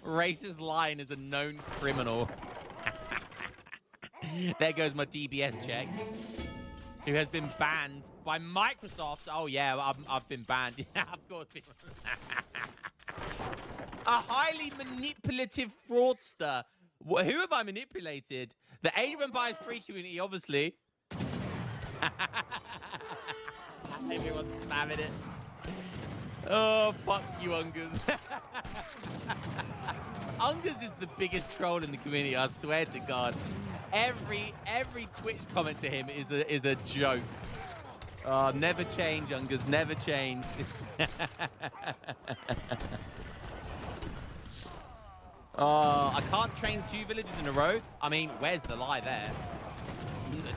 Racist Lion is a known criminal. There goes my DBS check. Who has been banned by Microsoft. Oh, yeah, I've been banned. Yeah, of course. A highly manipulative fraudster. Who have I manipulated? The Age of Empires 3 community, obviously. Everyone's spamming it. Oh, fuck you, Ungus. Ungus is the biggest troll in the community, I swear to God. Every Twitch comment to him is a joke. Oh, never change, Ungus, never change. Oh, I can't train 2 villages in a row. I mean, where's the lie there?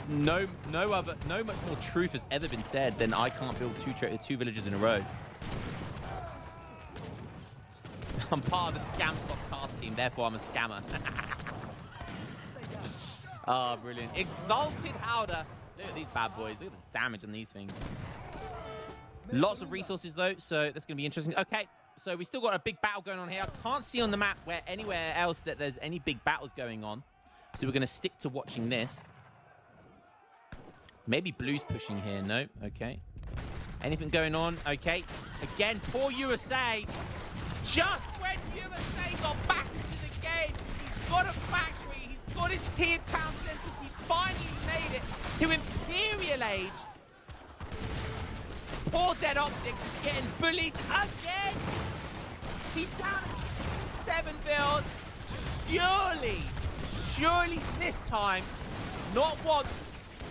No much more truth has ever been said than I can't build 2 villages in a row. I'm part of the Scam Stock cast team, therefore I'm a scammer. Oh, brilliant. Exalted Howder. Look at these bad boys. Look at the damage on these things. Lots of resources, though, so that's going to be interesting. Okay, so we still got a big battle going on here. I can't see on the map where anywhere else that there's any big battles going on. So we're going to stick to watching this. Maybe Blue's pushing here. No. Okay. Anything going on? Okay. Again, poor USA. Just when USA got back into the game, he's got a factory. He's got his tiered town centers. He finally made it to Imperial Age. Poor DeadOptics is getting bullied again. He's down to 7 bills. Surely this time, not once,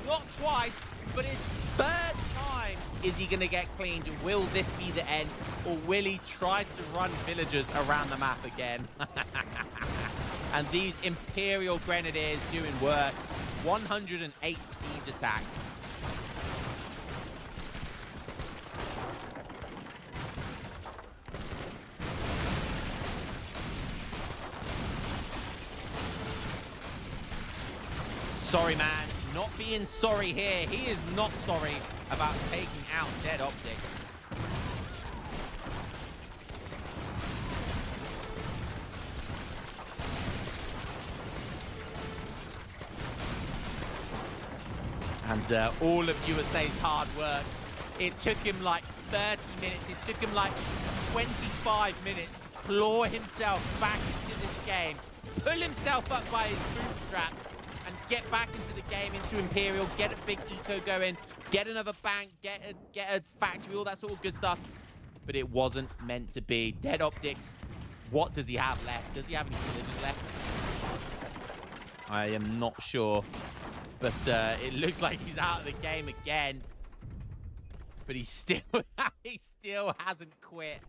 not twice, but his 3rd time is he going to get cleaned. Will this be the end, or will he try to run villagers around the map again? And these Imperial Grenadiers doing work. 108 siege attack. Sorry, man. Not being sorry here. He is not sorry about taking out DeadOptics. And all of USA's hard work. It took him like 30 minutes. It took him like 25 minutes to claw himself back into this game, pull himself up by his bootstraps, and get back into the game, into Imperial, get a big eco going, get another bank, get a factory, all that sort of good stuff. But it wasn't meant to be. DeadOptics, what does he have left? Does he have any villages left? I am not sure. But it looks like he's out of the game again. But he still hasn't quit.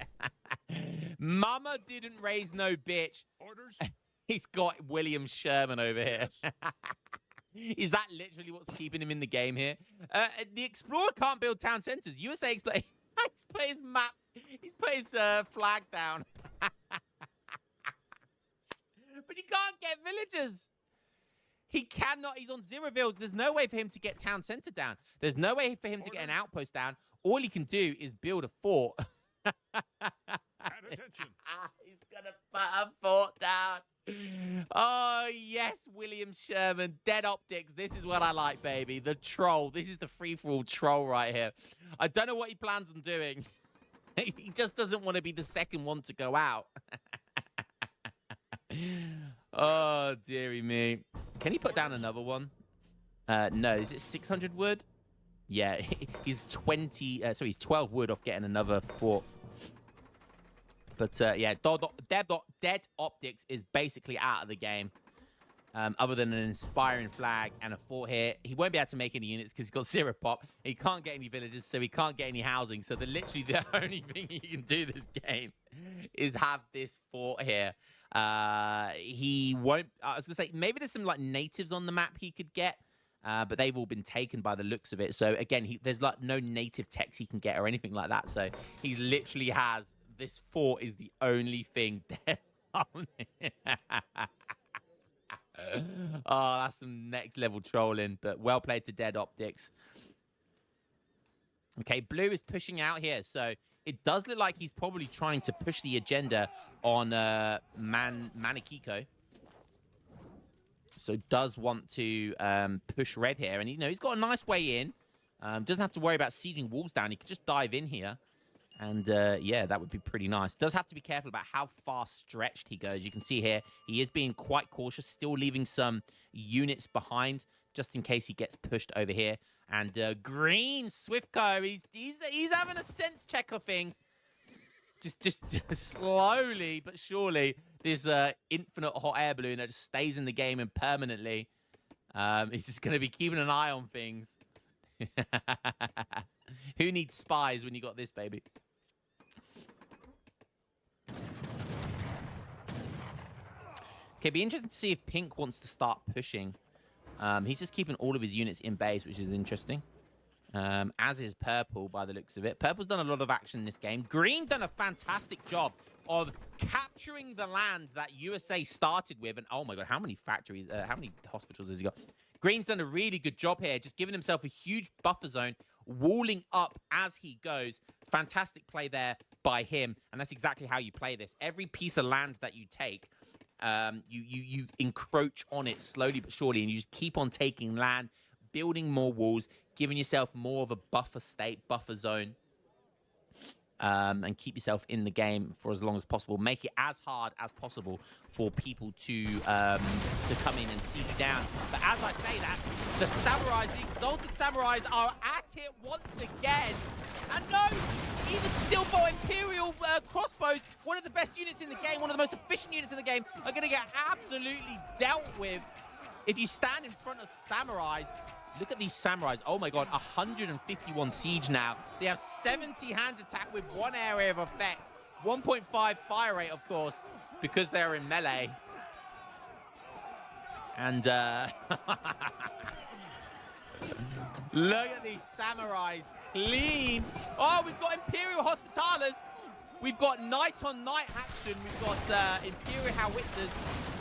Mama didn't raise no bitch. Orders? He's got William Sherman over here. Is that literally what's keeping him in the game here? The Explorer can't build town centers. USA he's put his map. He's put his flag down. But he can't get villagers. He cannot. He's on 0 vills. There's no way for him to get town center down. There's no way for him to get an outpost down. All he can do is build a fort. Attention. He's going to put a fort down. Oh, yes, William Sherman. DeadOptics. This is what I like, baby. The troll. This is the free-for-all troll right here. I don't know what he plans on doing. He just doesn't want to be the second one to go out. Oh, dearie me. Can he put down another one? No. Is it 600 wood? Yeah, he's 12 wood off getting another fort. But yeah, DeadOptics is basically out of the game. Other than an inspiring flag and a fort here. He won't be able to make any units because he's got 0 pop. He can't get any villages, so he can't get any housing. So literally the only thing he can do this game is have this fort here. He won't... I was going to say, maybe there's some like natives on the map he could get. but they've all been taken by the looks of it. So again, there's like no native techs he can get or anything like that. So he literally has this fort is the only thing dead on it. Oh, that's some next level trolling, but well played to Dead Optics. Okay, blue is pushing out here, so it does look like he's probably trying to push the agenda on Manakiko. So does want to push red here, and he's got a nice way in. Doesn't have to worry about sieging walls down. He could just dive in here, and yeah, that would be pretty nice. Does have to be careful about how far stretched he goes. You can see here he is being quite cautious, still leaving some units behind just in case he gets pushed over here. And green Swiftco, he's having a sense check of things. Just slowly but surely, this infinite hot air balloon that just stays in the game and permanently. He's just going to be keeping an eye on things. Who needs spies when you got this, baby? Okay, be interesting to see if Pink wants to start pushing. He's just keeping all of his units in base, which is interesting. As is Purple, by the looks of it. Purple's done a lot of action in this game. Green done a fantastic job of capturing the land that USA started with. And oh my god, how many factories, how many hospitals has he got? Green's done a really good job here, just giving himself a huge buffer zone, walling up as he goes. Fantastic play there by him. And that's exactly how you play this. Every piece of land that you take, you encroach on it slowly but surely, and you just keep on taking land, building more walls, giving yourself more of a buffer state, buffer zone, and keep yourself in the game for as long as possible. Make it as hard as possible for people to come in and siege you down. But as I say that, the samurais, the exalted samurais, are at it once again. And no, even Stillbow Imperial crossbows, one of the best units in the game, one of the most efficient units in the game, are going to get absolutely dealt with if you stand in front of samurais. Look at these samurais. Oh my god, 151 siege now. They have 70 hand attack with 1 area of effect. 1.5 fire rate, of course, because they're in melee. And look at these samurais. Clean. Oh, we've got Imperial Hospitalers. We've got night on night action. We've got Imperial Howitzers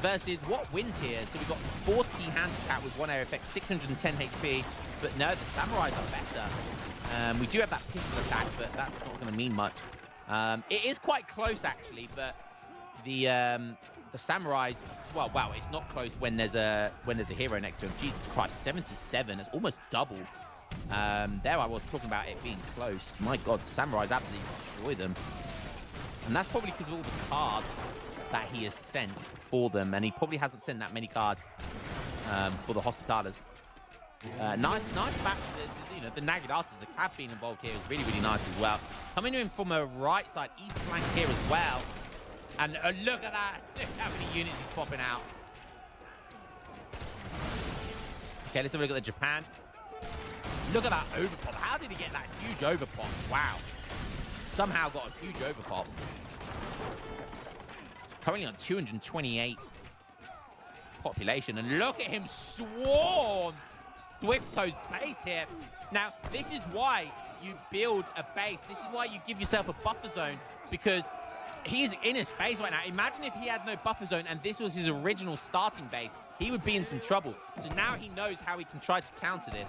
versus what wins here. So we've got 40 hand attack with 1 area effect, 610 HP. But no, the samurais are better. We do have that pistol attack, but that's not going to mean much. It is quite close actually, but the samurais. Well, wow, it's not close when there's a hero next to him. Jesus Christ, 77. It's almost double. There I was talking about it being close. My god, samurais absolutely destroy them. And that's probably because of all the cards that he has sent for them. And he probably hasn't sent that many cards for the Hospitalers. Nice batch. The Nagadatas, the Cav being involved here is really, really nice as well. Coming in from a right side, east flank here as well. And look at that. Look how many units he's popping out. Okay, let's have a look at the Japan. Look at that overpop. How did he get that huge overpop? Wow. Somehow got a huge overpop. Currently on 228 population. And look at him swarm Swiftco's base here. Now, this is why you build a base. This is why you give yourself a buffer zone, because he is in his face right now. Imagine if he had no buffer zone and this was his original starting base. He would be in some trouble. So now he knows how he can try to counter this.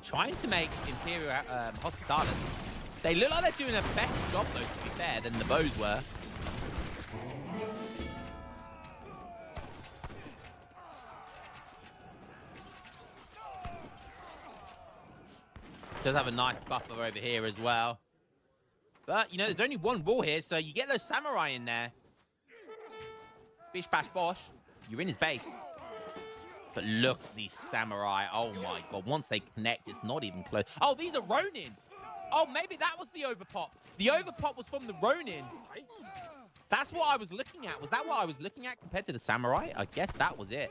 Trying to make Imperial Hospitalers. They look like they're doing a better job, though, to be fair, than the bows were. Does have a nice buffer over here as well. But, there's only one wall here, so you get those samurai in there. Bish, bash, bosh. You're in his base. But look at these samurai. Oh my god. Once they connect, it's not even close. Oh, these are Ronin. Oh, maybe that was the overpop. The overpop was from the Ronin. That's what I was looking at. Was that what I was looking at compared to the samurai? I guess that was it.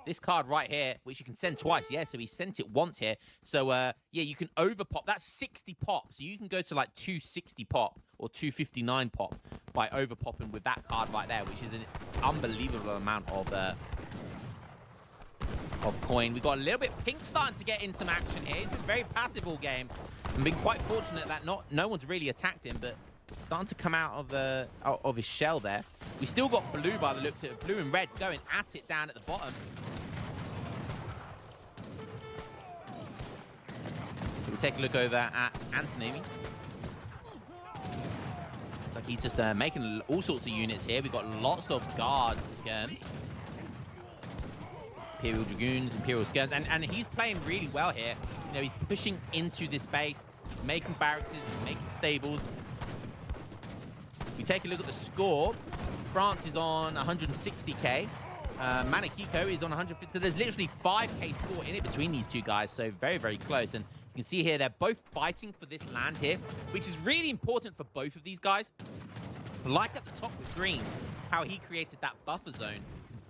This card right here, which you can send twice. Yeah, so he sent it once here. So, yeah, you can overpop. That's 60 pop. So you can go to like 260 pop or 259 pop by overpopping with that card right there, which is an unbelievable amount of coin. We got a little bit Pink starting to get in some action here. He's been very passive all game and been quite fortunate that no one's really attacked him, but starting to come out of his shell there. We still got Blue by the looks of it. Blue and Red going at it down at the bottom. So we'll take a look over at Anthony. Looks like he's just making all sorts of units here. We've got lots of guard skirms. Imperial Dragoons, Imperial skirms. And he's playing really well here. You know, he's pushing into this base. He's making barracks, he's making stables. We take a look at the score. France is on 160k. Manakiko is on 150. There's literally 5k score in it between these two guys, so very, very close. And you can see here, they're both fighting for this land here, which is really important for both of these guys. Like at the top with Green, how he created that buffer zone.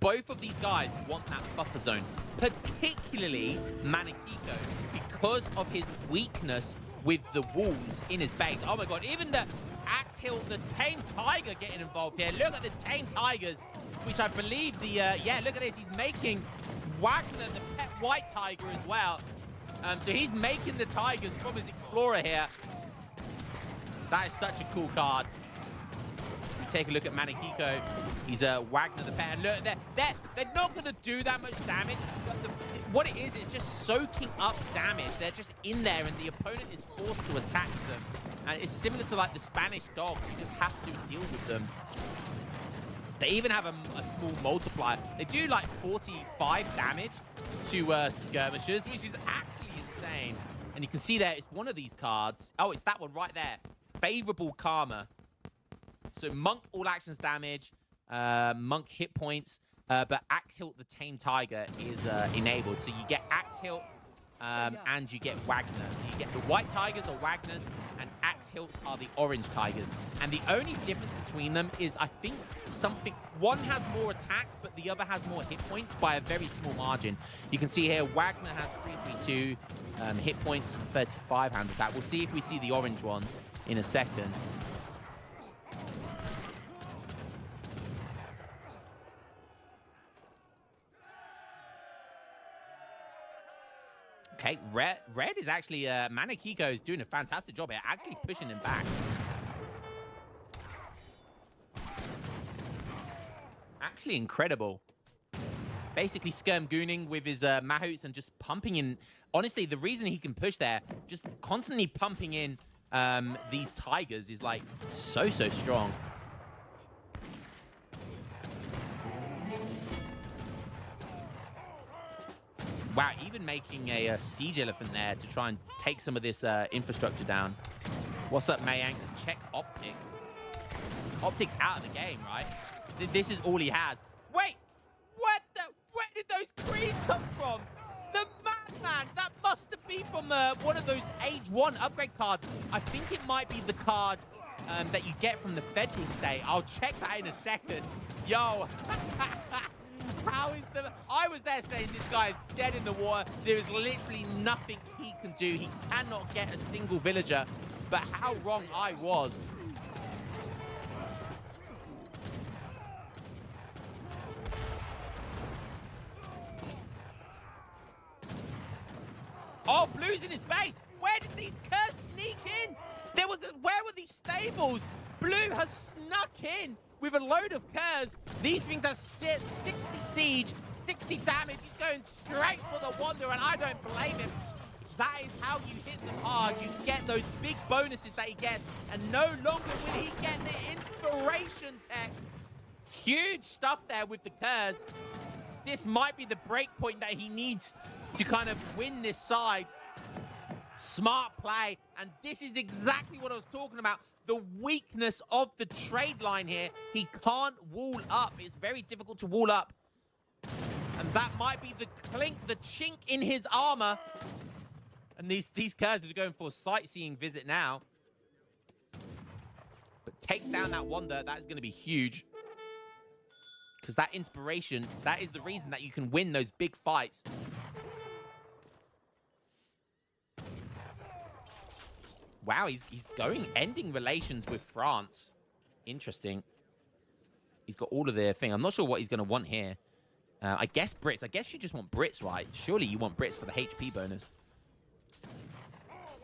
Both of these guys want that buffer zone, particularly Manakiko, because of his weakness with the walls in his base. Oh my god, even the Axe Hilt, the Tame Tiger getting involved here. Look at the Tame Tigers, which I believe the, yeah, look at this. He's making Wagner the pet white tiger as well. So he's making the tigers from his Explorer here. That is such a cool card. We take a look at Manakiko. He's Wagner the pet. And look, they're not going to do that much damage. But what it is, it's just soaking up damage. They're just in there, and the opponent is forced to attack them. And it's similar to like the Spanish dogs. You just have to deal with them. They even have a small multiplier. They do like 45 damage to skirmishers, which is actually insane. And you can see there, it's one of these cards. Oh, it's that one right there. Favorable Karma. So Monk all actions damage, Monk hit points, but Axe Hilt the Tame Tiger is enabled. So you get Axe Hilt and you get Wagner. So you get the white tigers are Wagners, and Axe Hilts are the orange tigers. And the only difference between them is, I think, one has more attack, but the other has more hit points by a very small margin. You can see here, Wagner has 332 hit points and 35 hand attack. We'll see if we see the orange ones in a second. Okay, Red is actually, Manakiko is doing a fantastic job here, actually pushing him back. Actually incredible. Basically skirm gooning with his Mahouts and just pumping in. Honestly, the reason he can push there, just constantly pumping in these tigers is like so strong. Wow, even making a siege elephant there to try and take some of this infrastructure down. What's up, Mayank? Check Optic. Optic's out of the game, right? This is all he has. Wait! Where did those Krees come from? The Madman! That must have been from one of those Age 1 upgrade cards. I think it might be the card that you get from the Federal State. I'll check that in a second. Yo! How is I was there saying this guy is dead in the water. There is literally nothing he can do. He cannot get a single villager. But how wrong I was. Oh, Blue's in his base. Where did these Curs sneak in? Where were these stables? Blue has snuck in with a load of Curs. These things have 60 siege, 60 damage. He's going straight for the Wanderer, and I don't blame him. That is how you hit them hard. You get those big bonuses that he gets, and no longer will he get the inspiration tech. Huge stuff there with the Curs. This might be the break point that he needs to kind of win this side. Smart play, and this is exactly what I was talking about. The weakness of the trade line here. He can't wall up. It's very difficult to wall up. And that might be the clink, the chink in his armor. And these Curs are going for a sightseeing visit now. But takes down that Wonder. That is going to be huge. Because that inspiration, that is the reason that you can win those big fights. Wow, he's ending relations with France. Interesting. He's got all of their thing. I'm not sure what he's going to want here. I guess Brits. I guess you just want Brits, right? Surely you want Brits for the HP bonus.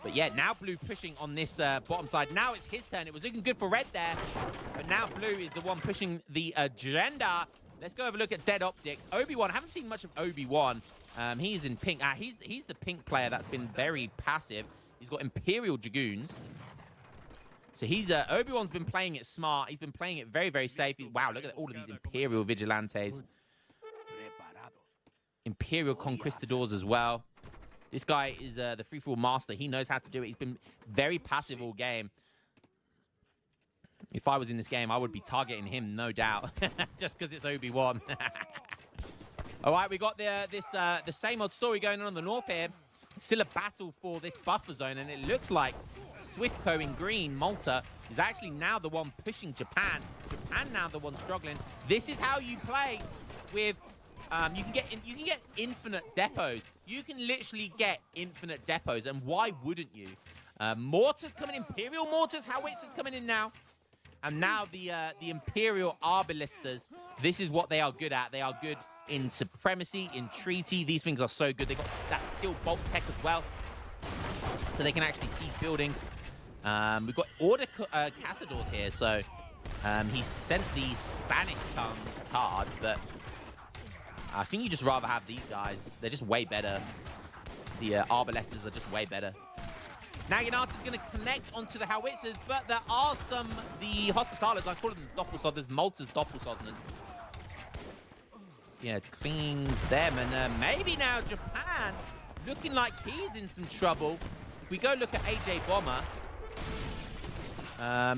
But yeah, now Blue pushing on this bottom side. Now it's his turn. It was looking good for Red there. But now Blue is the one pushing the agenda. Let's go have a look at DeadOptics. Obi-Wan. I haven't seen much of Obi-Wan. He's in pink. He's the pink player that's been very passive. He's got Imperial Dragoons. So he's Obi-Wan's been playing it smart. He's been playing it very, very safe. Wow, look at all of these Imperial Vigilantes. Imperial Conquistadors as well. This guy is the free-for-all master. He knows how to do it. He's been very passive all game. If I was in this game, I would be targeting him, no doubt. Just because it's Obi-Wan. All right, we got the same old story going on the north here. Still a battle for this buffer zone, and it looks like Swiftco in green, Malta, is actually now the one pushing Japan. Japan now the one struggling. This is how you play with... you can get infinite depots. You can literally get infinite depots, and why wouldn't you? Mortars coming, Imperial Mortars, Howitzers coming in now. And now the Imperial Arbalisters, this is what they are good at. They are good in Supremacy, in Treaty. These things are so good. They got that Steel Bolt tech as well, so they can actually see buildings. We've got Order Cazadors here, so he sent the Spanish card, but I think you just rather have these guys. They're just way better. The Arbalesters are just way better. Naginata's going to connect onto the Howitzers, but there are the Hospitalers, I call them Doppelsodners, Malta's Doppelsodners. Yeah, cleans them, and maybe now Japan looking like he's in some trouble. If we go look at AJ Bomber,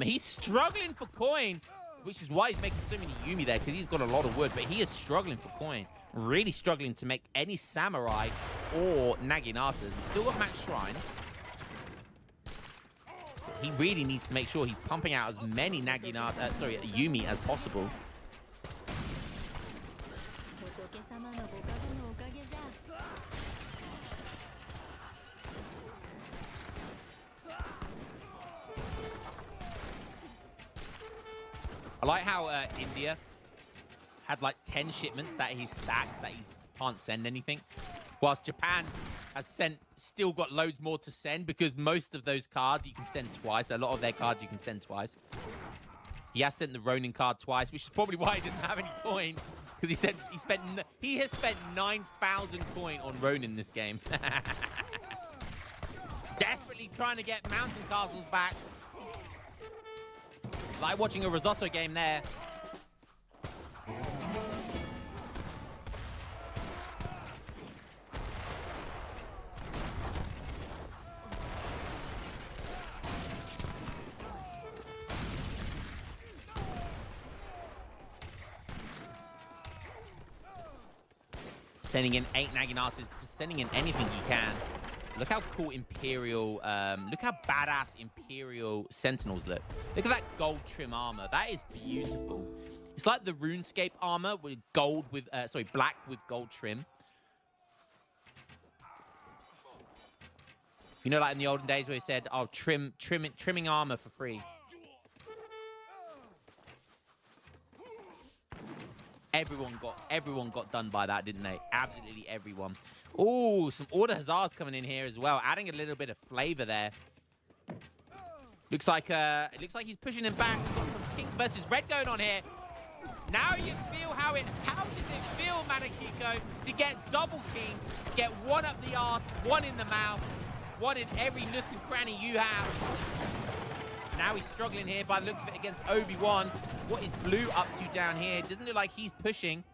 he's struggling for coin, which is why he's making so many Yumi there, because he's got a lot of wood, but he is struggling for coin. Really struggling to make any Samurai or Naginatas. He's still got Max Shrine. He really needs to make sure he's pumping out as many Yumi as possible. I like how India had like 10 shipments that he's stacked, that he can't send anything. Whilst Japan has still got loads more to send, because most of those cards you can send twice. A lot of their cards you can send twice. He has sent the Ronin card twice, which is probably why he didn't have any coin. Because he has spent 9,000 coin on Ronin this game. Desperately trying to get mountain castles back. Like watching a risotto game there. Sending in 8 Naginatas, just sending in anything you can. Look how cool Imperial, look how badass Imperial Sentinels look. Look at that gold trim armor. That is beautiful. It's like the RuneScape armor with gold with, black with gold trim. You know, like in the olden days where he said, oh, trimming armor for free. Everyone got done by that, didn't they? Absolutely everyone. Oh, some Order Hussars coming in here as well, adding a little bit of flavor there. Looks like he's pushing him back. We've got some pink versus red going on here. Now you feel how does it feel, Manakiko, to get double teamed, get one up the arse, one in the mouth, one in every nook and cranny you have. Now he's struggling here by the looks of it against Obi-Wan. What is Blue up to down here? Doesn't look like he's pushing.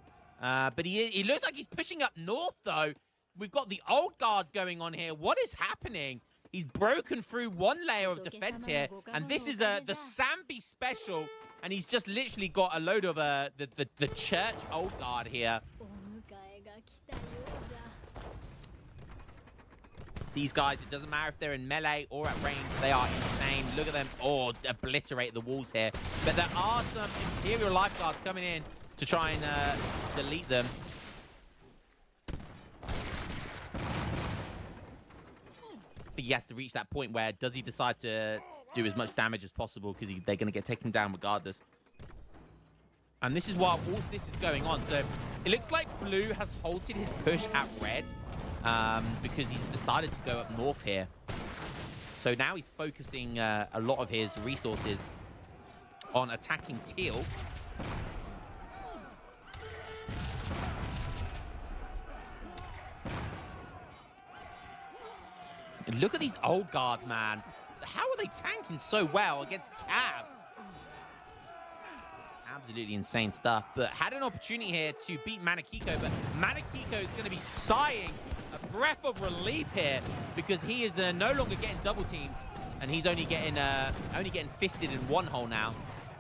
But he looks like he's pushing up north, though. We've got the old guard going on here. What is happening? He's broken through one layer of defense here. And this is the Sambi special. And he's just literally got a load of the church old guard here. These guys, it doesn't matter if they're in melee or at range, they are insane. Look at them, obliterate the walls here. But there are some Imperial lifeguards coming in. to try and delete them. I think he has to reach that point where does he decide to do as much damage as possible because they're going to get taken down regardless. And this is while all this is going on. So it looks like Blue has halted his push at red because he's decided to go up north here. So now he's focusing a lot of his resources on attacking teal. And look at these old guards, man. How are they tanking so well against Cav? Absolutely insane stuff. But had an opportunity here to beat Manakiko, but Manakiko is going to be sighing a breath of relief here because he is no longer getting double teamed, and he's only getting fisted in one hole now.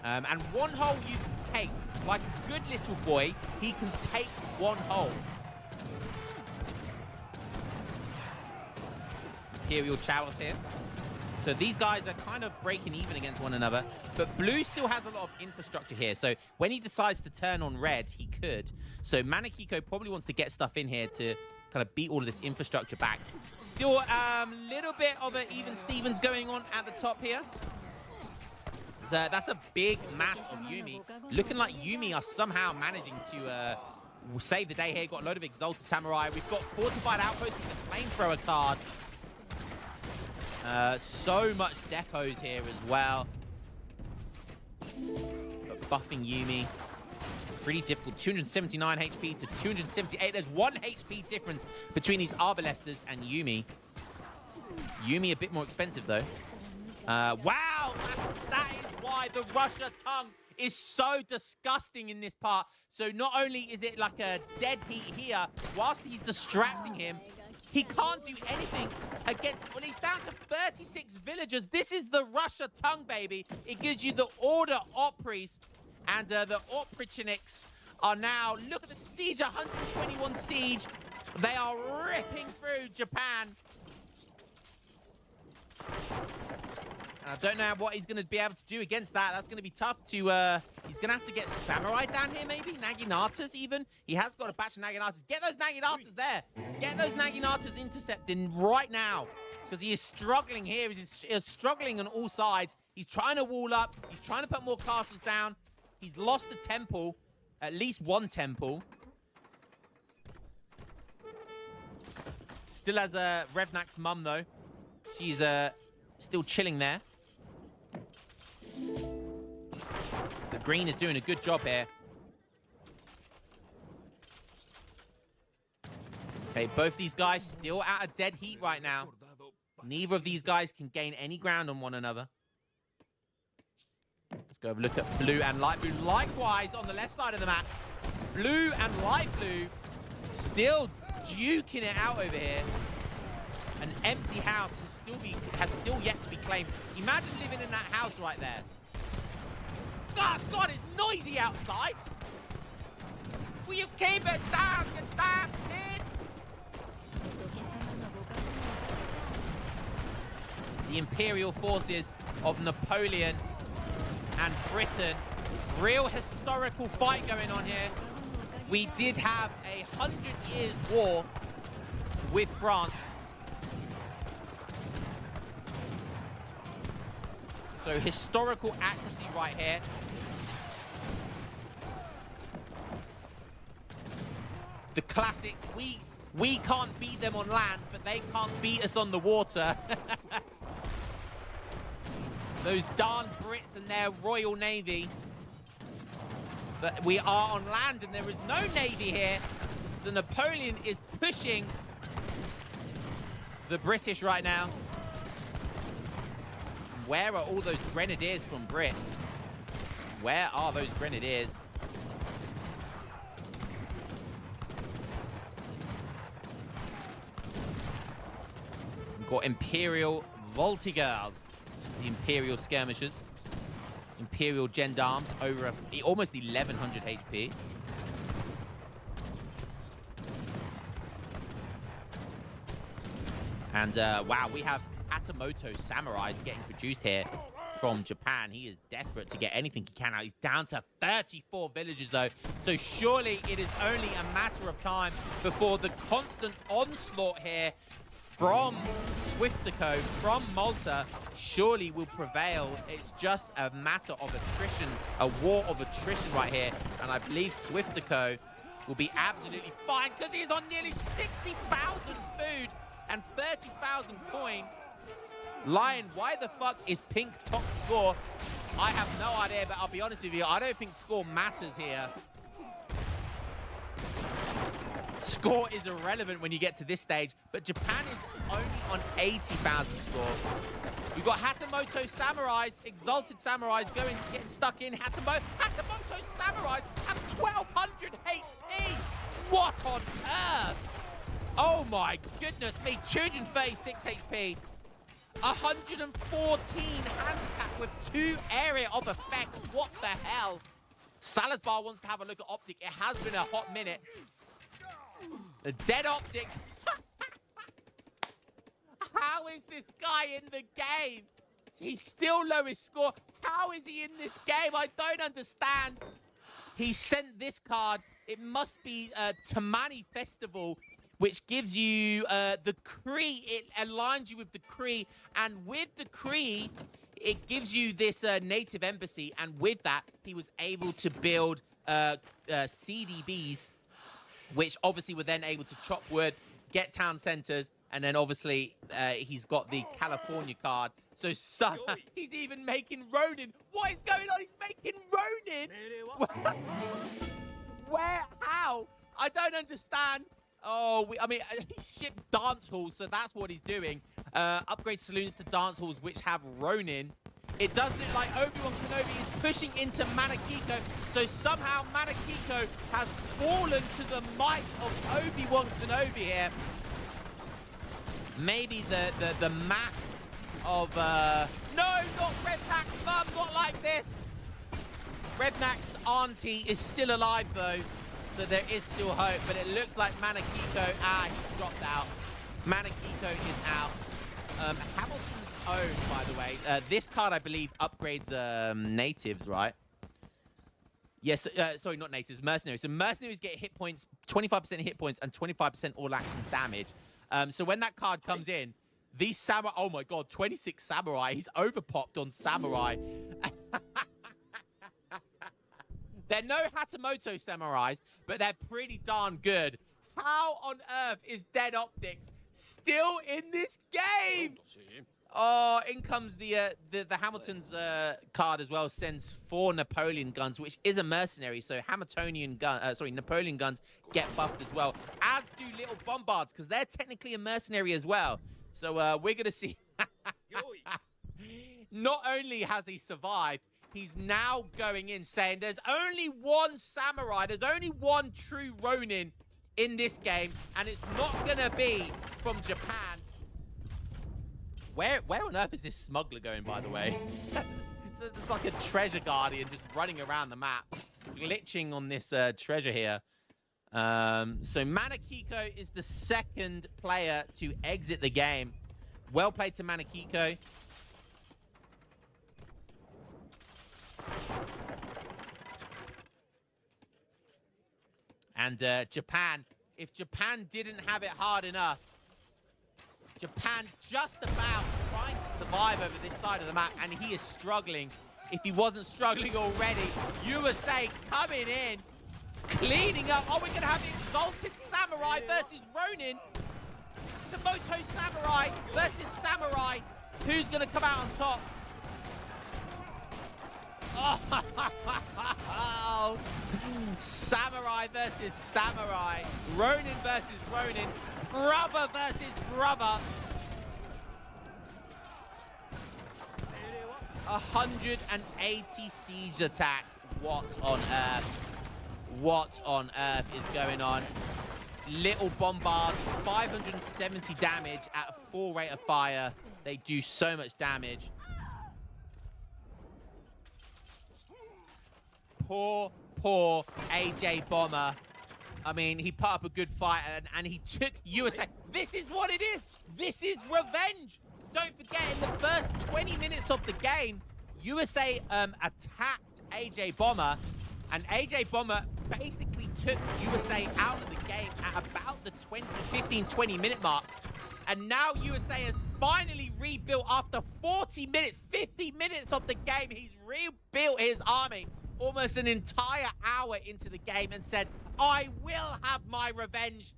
And one hole you can take. Like a good little boy, he can take one hole. Imperial Chalice here. So these guys are kind of breaking even against one another. But Blue still has a lot of infrastructure here. So when he decides to turn on red, he could. So Manakiko probably wants to get stuff in here to kind of beat all of this infrastructure back. Still a little bit of an even Stevens going on at the top here. That's a big mass of Yuumi. Looking like Yuumi are somehow managing to save the day here. Got a load of Exalted Samurai. We've got Fortified Outpost with the Flamethrower card. So much depots here as well. But buffing Yuumi. Pretty difficult. 279 HP to 278. There's 1 HP difference between these Arbalesters and Yuumi. Yuumi a bit more expensive, though. Wow! That is why the Russia tongue is so disgusting in this part. So not only is it like a dead heat here, whilst he's distracting him, he can't do anything against... Well, he's down to 36 villagers. This is the Russia tongue, baby. It gives you the Order Opries. And the Oprichniks are now... Look at the siege, 121 siege. They are ripping through Japan. And I don't know what he's going to be able to do against that. That's going to be tough to... he's going to have to get Samurai down here, maybe? Naginatas, even? He has got a batch of Naginatas. Get those Naginatas there. Get those Naginatas intercepting right now. Because he is struggling here. He's struggling on all sides. He's trying to wall up. He's trying to put more castles down. He's lost a temple. At least one temple. Still has Revnak's mum, though. She's still chilling there. The green is doing a good job here. Okay, both these guys still at a dead heat right now. Neither of these guys can gain any ground on one another. Let's go have a look at Blue and Light Blue. Likewise, on the left side of the map, Blue and Light Blue still duking it out over here. An empty house has still yet to be claimed. Imagine living in that house right there. Oh, God, it's noisy outside. Will you keep it down, you damn kid? The Imperial forces of Napoleon and Britain. Real historical fight going on here. We did have 100 years war with France. So historical accuracy right here. The classic, we can't beat them on land, but they can't beat us on the water. Those darn Brits and their Royal Navy. But we are on land and there is no Navy here. So Napoleon is pushing the British right now. Where are all those grenadiers from Brits? Where are those grenadiers? We've got Imperial Voltigeurs, the Imperial Skirmishers, Imperial Gendarmes, over almost 1100 HP. And wow, we have Hatamoto Samurais getting produced here. from Japan. He is desperate to get anything he can out. He's down to 34 villagers, though. So surely it is only a matter of time before the constant onslaught here from Swiftico, from Malta, surely will prevail. It's just a matter of attrition, a war of attrition right here. And I believe Swiftico will be absolutely fine because he's on nearly 60,000 food and 30,000 coin. Lion, why the fuck is pink top score? I have no idea, but I'll be honest with you, I don't think score matters here. Score is irrelevant when you get to this stage, but Japan is only on 80,000 score. We've got Hatamoto Samurais, Exalted Samurais getting stuck in. Hatamoto Samurais have 1,200 HP. What on earth? Oh my goodness me, 236 HP. 114 hand attack with 2 area of effect. What the hell? Salazar wants to have a look at Optic. It has been a hot minute. The DeadOptics. How is this guy in the game? He's still lowest score. How is he in this game? I don't understand. He sent this card. It must be Tamani Festival, which gives you the Kree. It aligns you with the Kree. And with the Kree, it gives you this native embassy. And with that, he was able to build CDBs, which obviously were then able to chop wood, get town centers, and then obviously he's got the California card. So he's even making Ronin. What is going on? He's making Ronin. Where? How? I don't understand. Oh, I mean, he shipped dance halls, so that's what he's doing. Upgrade saloons to dance halls, which have Ronin. It does look like Obi-Wan Kenobi is pushing into Manakiko, so somehow Manakiko has fallen to the might of Obi-Wan Kenobi here. Maybe the math of... No, not Redknack's mum, not like this. Redknack's auntie is still alive, though, so there is still hope, but it looks like Manakiko... he's dropped out. Manakiko is out. Hamilton's own, by the way. This card, I believe, upgrades natives, right? Yes, sorry, not natives, mercenaries. So mercenaries get hit points, 25% hit points, and 25% all actions damage. So when that card comes in, these samurai... Oh my god, 26 samurai. He's overpopped on samurai. They're no Hatamoto samurais, but they're pretty darn good. How on earth is DeadOptics still in this game? Oh, in comes the Hamilton's card as well. Sends 4 Napoleon guns, which is a mercenary. So Napoleon guns get buffed as well, as do little bombards, because they're technically a mercenary as well. So we're gonna see. Not only has he survived, he's now going in saying there's only one samurai, there's only one true Ronin in this game, and it's not gonna be from Japan. Where on earth is this smuggler going, by the way? It's like a treasure guardian just running around the map, glitching on this treasure here. So Manakiko is the second player to exit the game. Well played to Manakiko. And Japan, if Japan didn't have it hard enough, Japan just about trying to survive over this side of the map, and he is struggling. If he wasn't struggling already, USA coming in, cleaning up. Oh, we're going to have the Exalted Samurai versus Ronin. Tamoto Samurai versus Samurai. Who's going to come out on top? Oh, Samurai versus Samurai. Ronin versus Ronin. Brother versus brother. 180 siege attack. What on earth? What on earth is going on? Little bombards, 570 damage at a full rate of fire. They do so much damage. Poor AJ Bomber. I mean, he put up a good fight and he took USA. This is what it is. This is revenge. Don't forget, in the first 20 minutes of the game, USA attacked AJ Bomber, and AJ Bomber basically took USA out of the game at about the 20 minute mark. And now USA has finally rebuilt after 40 minutes, 50 minutes of the game. He's rebuilt his army almost an entire hour into the game and said, I will have my revenge.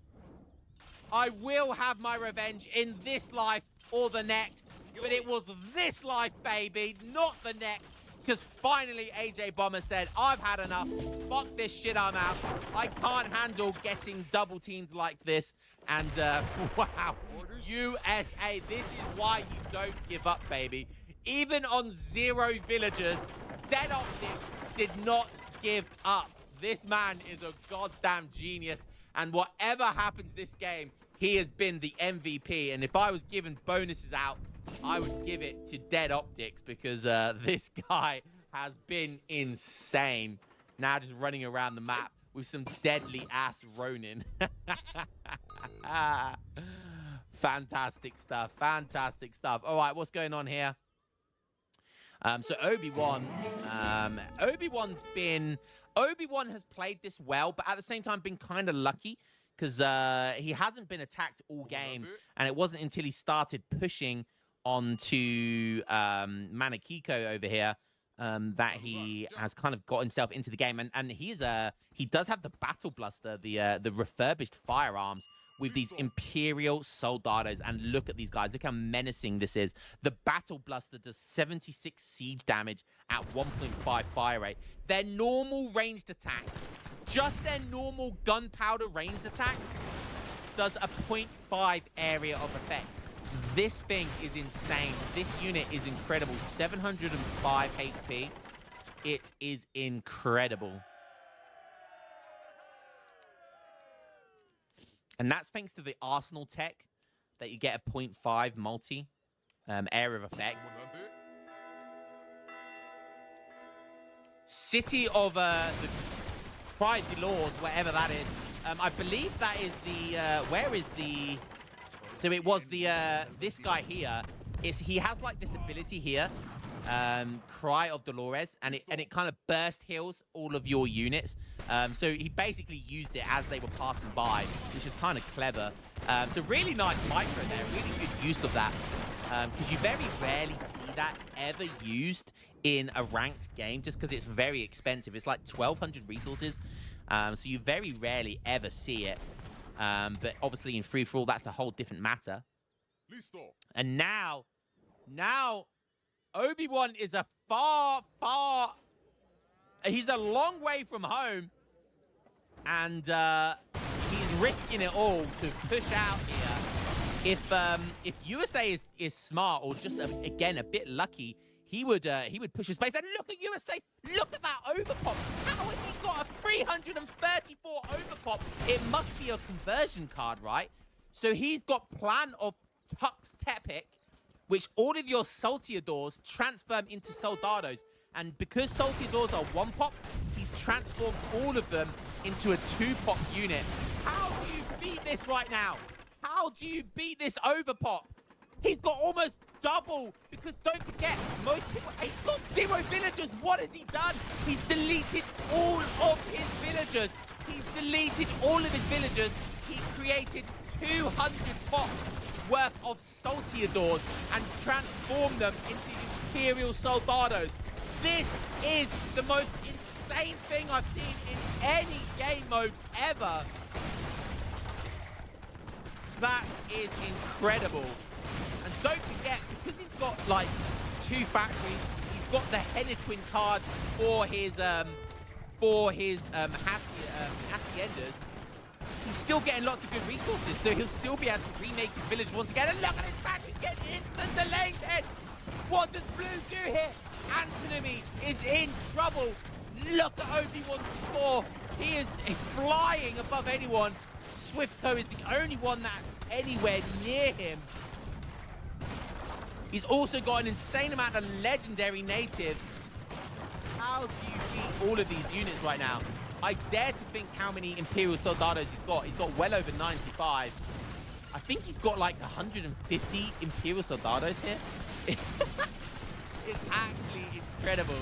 I will have my revenge in this life or the next. But it was this life, baby, not the next. Because finally AJ Bomber said, I've had enough. Fuck this shit, I'm out. I can't handle getting double teamed like this. And wow, USA, this is why you don't give up, baby. Even on 0 villagers, DeadOptics did not give up. This man is a goddamn genius. And whatever happens this game, he has been the MVP. And if I was given bonuses out, I would give it to DeadOptics because this guy has been insane. Now just running around the map with some deadly ass Ronin. Fantastic stuff. Fantastic stuff. All right, what's going on here? So Obi-Wan, Obi-Wan has played this well, but at the same time been kind of lucky because he hasn't been attacked all game, and it wasn't until he started pushing onto Manakiko over here that he has kind of got himself into the game, and he does have the Battle Blaster, the refurbished firearms with these Imperial Soldados, and look at these guys. Look how menacing this is. The Battle Blaster does 76 siege damage at 1.5 fire rate. Their normal ranged attack, just their normal gunpowder ranged attack, does a 0.5 area of effect. This thing is insane. This unit is incredible. 705 HP. It is incredible. And that's thanks to the Arsenal tech that you get a 0.5 multi area of effect. City of the Pride de Laws, whatever that is. I believe that is the where is the? So it was the this guy here. He has like this ability here, Cry of Dolores, and it kind of burst heals all of your units. So he basically used it as they were passing by, which is kind of clever. So really nice micro there, really good use of that, because you very rarely see that ever used in a ranked game, just because it's very expensive. It's like 1,200 resources, so you very rarely ever see it. But obviously in free-for-all, that's a whole different matter. And now Obi-Wan is a he's a long way from home, and he's risking it all to push out here. If USA is smart, or just again a bit lucky, he would push his base. And look at USA! Look at that overpop! How has he got a 334 overpop? It must be a conversion card, right? So he's got Plan of Tux Tepic, which all of your Salteadors transform into Soldados. And because Salteadors are 1-pop, he's transformed all of them into a 2-pop unit. How do you beat this right now? How do you beat this overpop? He's got almost double, because don't forget, most people, he's got 0 villagers. What has he done? He's deleted all of his villagers. He's deleted all of his villagers. He created 200 pops worth of Salteadors and transformed them into Imperial Soldados. This is the most insane thing I've seen in any game mode ever. That is incredible. And don't forget, because he's got like 2 factories, he's got the Hennequin card for his haciendas. He's still getting lots of good resources, so he'll still be able to remake his village once again. And look at his factories getting instant delayed head. What does Blue do here? Antinomy is in trouble. Look at Obi-Wan's score. He is flying above anyone. Swifto is the only one that's anywhere near him. He's also got an insane amount of legendary natives. How do you beat all of these units right now? I dare to think how many Imperial Soldados he's got. He's got well over 95. I think he's got like 150 Imperial Soldados here. is actually incredible.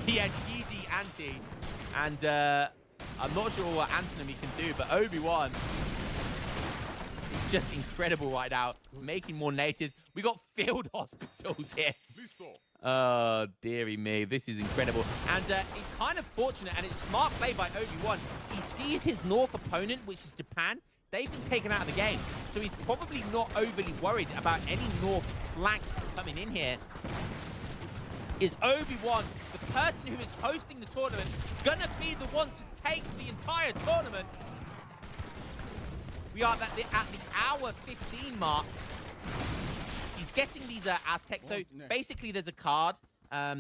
Yeah, GG Anti. And I'm not sure what Antinomy can do, but Obi-Wan is just incredible right now. Making more natives. We got field hospitals here. Oh, dearie me. This is incredible. And he's kind of fortunate, and it's smart play by Obi-Wan. He sees his North opponent, which is Japan. They've been taken out of the game. So he's probably not overly worried about any North flank coming in here. Is Obi-Wan, the person who is hosting the tournament, gonna be the one to take the entire tournament? We are at the hour 15 mark. He's getting these Aztecs. So basically there's a card.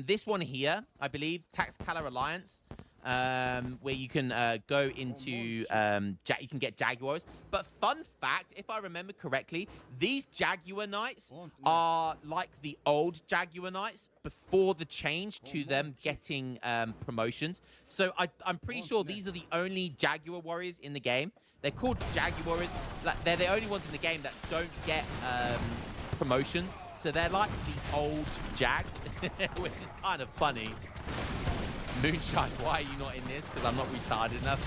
This one here, I believe, Taxcaler Alliance, where you can go into, you can get Jaguars. But fun fact, if I remember correctly, these Jaguar Knights are like the old Jaguar Knights before the change to them getting promotions. So I'm pretty sure these are the only Jaguar warriors in the game. They're called Jaguar warriors. Like, they're the only ones in the game that don't get promotions. So they're like the old Jags, which is kind of funny. Moonshine, why are you not in this? Because I'm not retarded enough.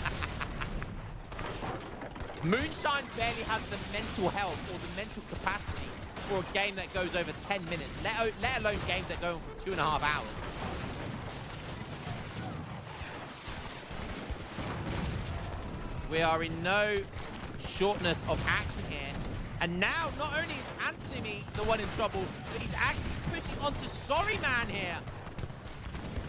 Moonshine barely has the mental health or the mental capacity for a game that goes over 10 minutes, let alone games that go on for 2.5 hours. We are in no shortness of action here. And now, not only is Antinomy the one in trouble, but he's actually pushing onto Sorry Man here.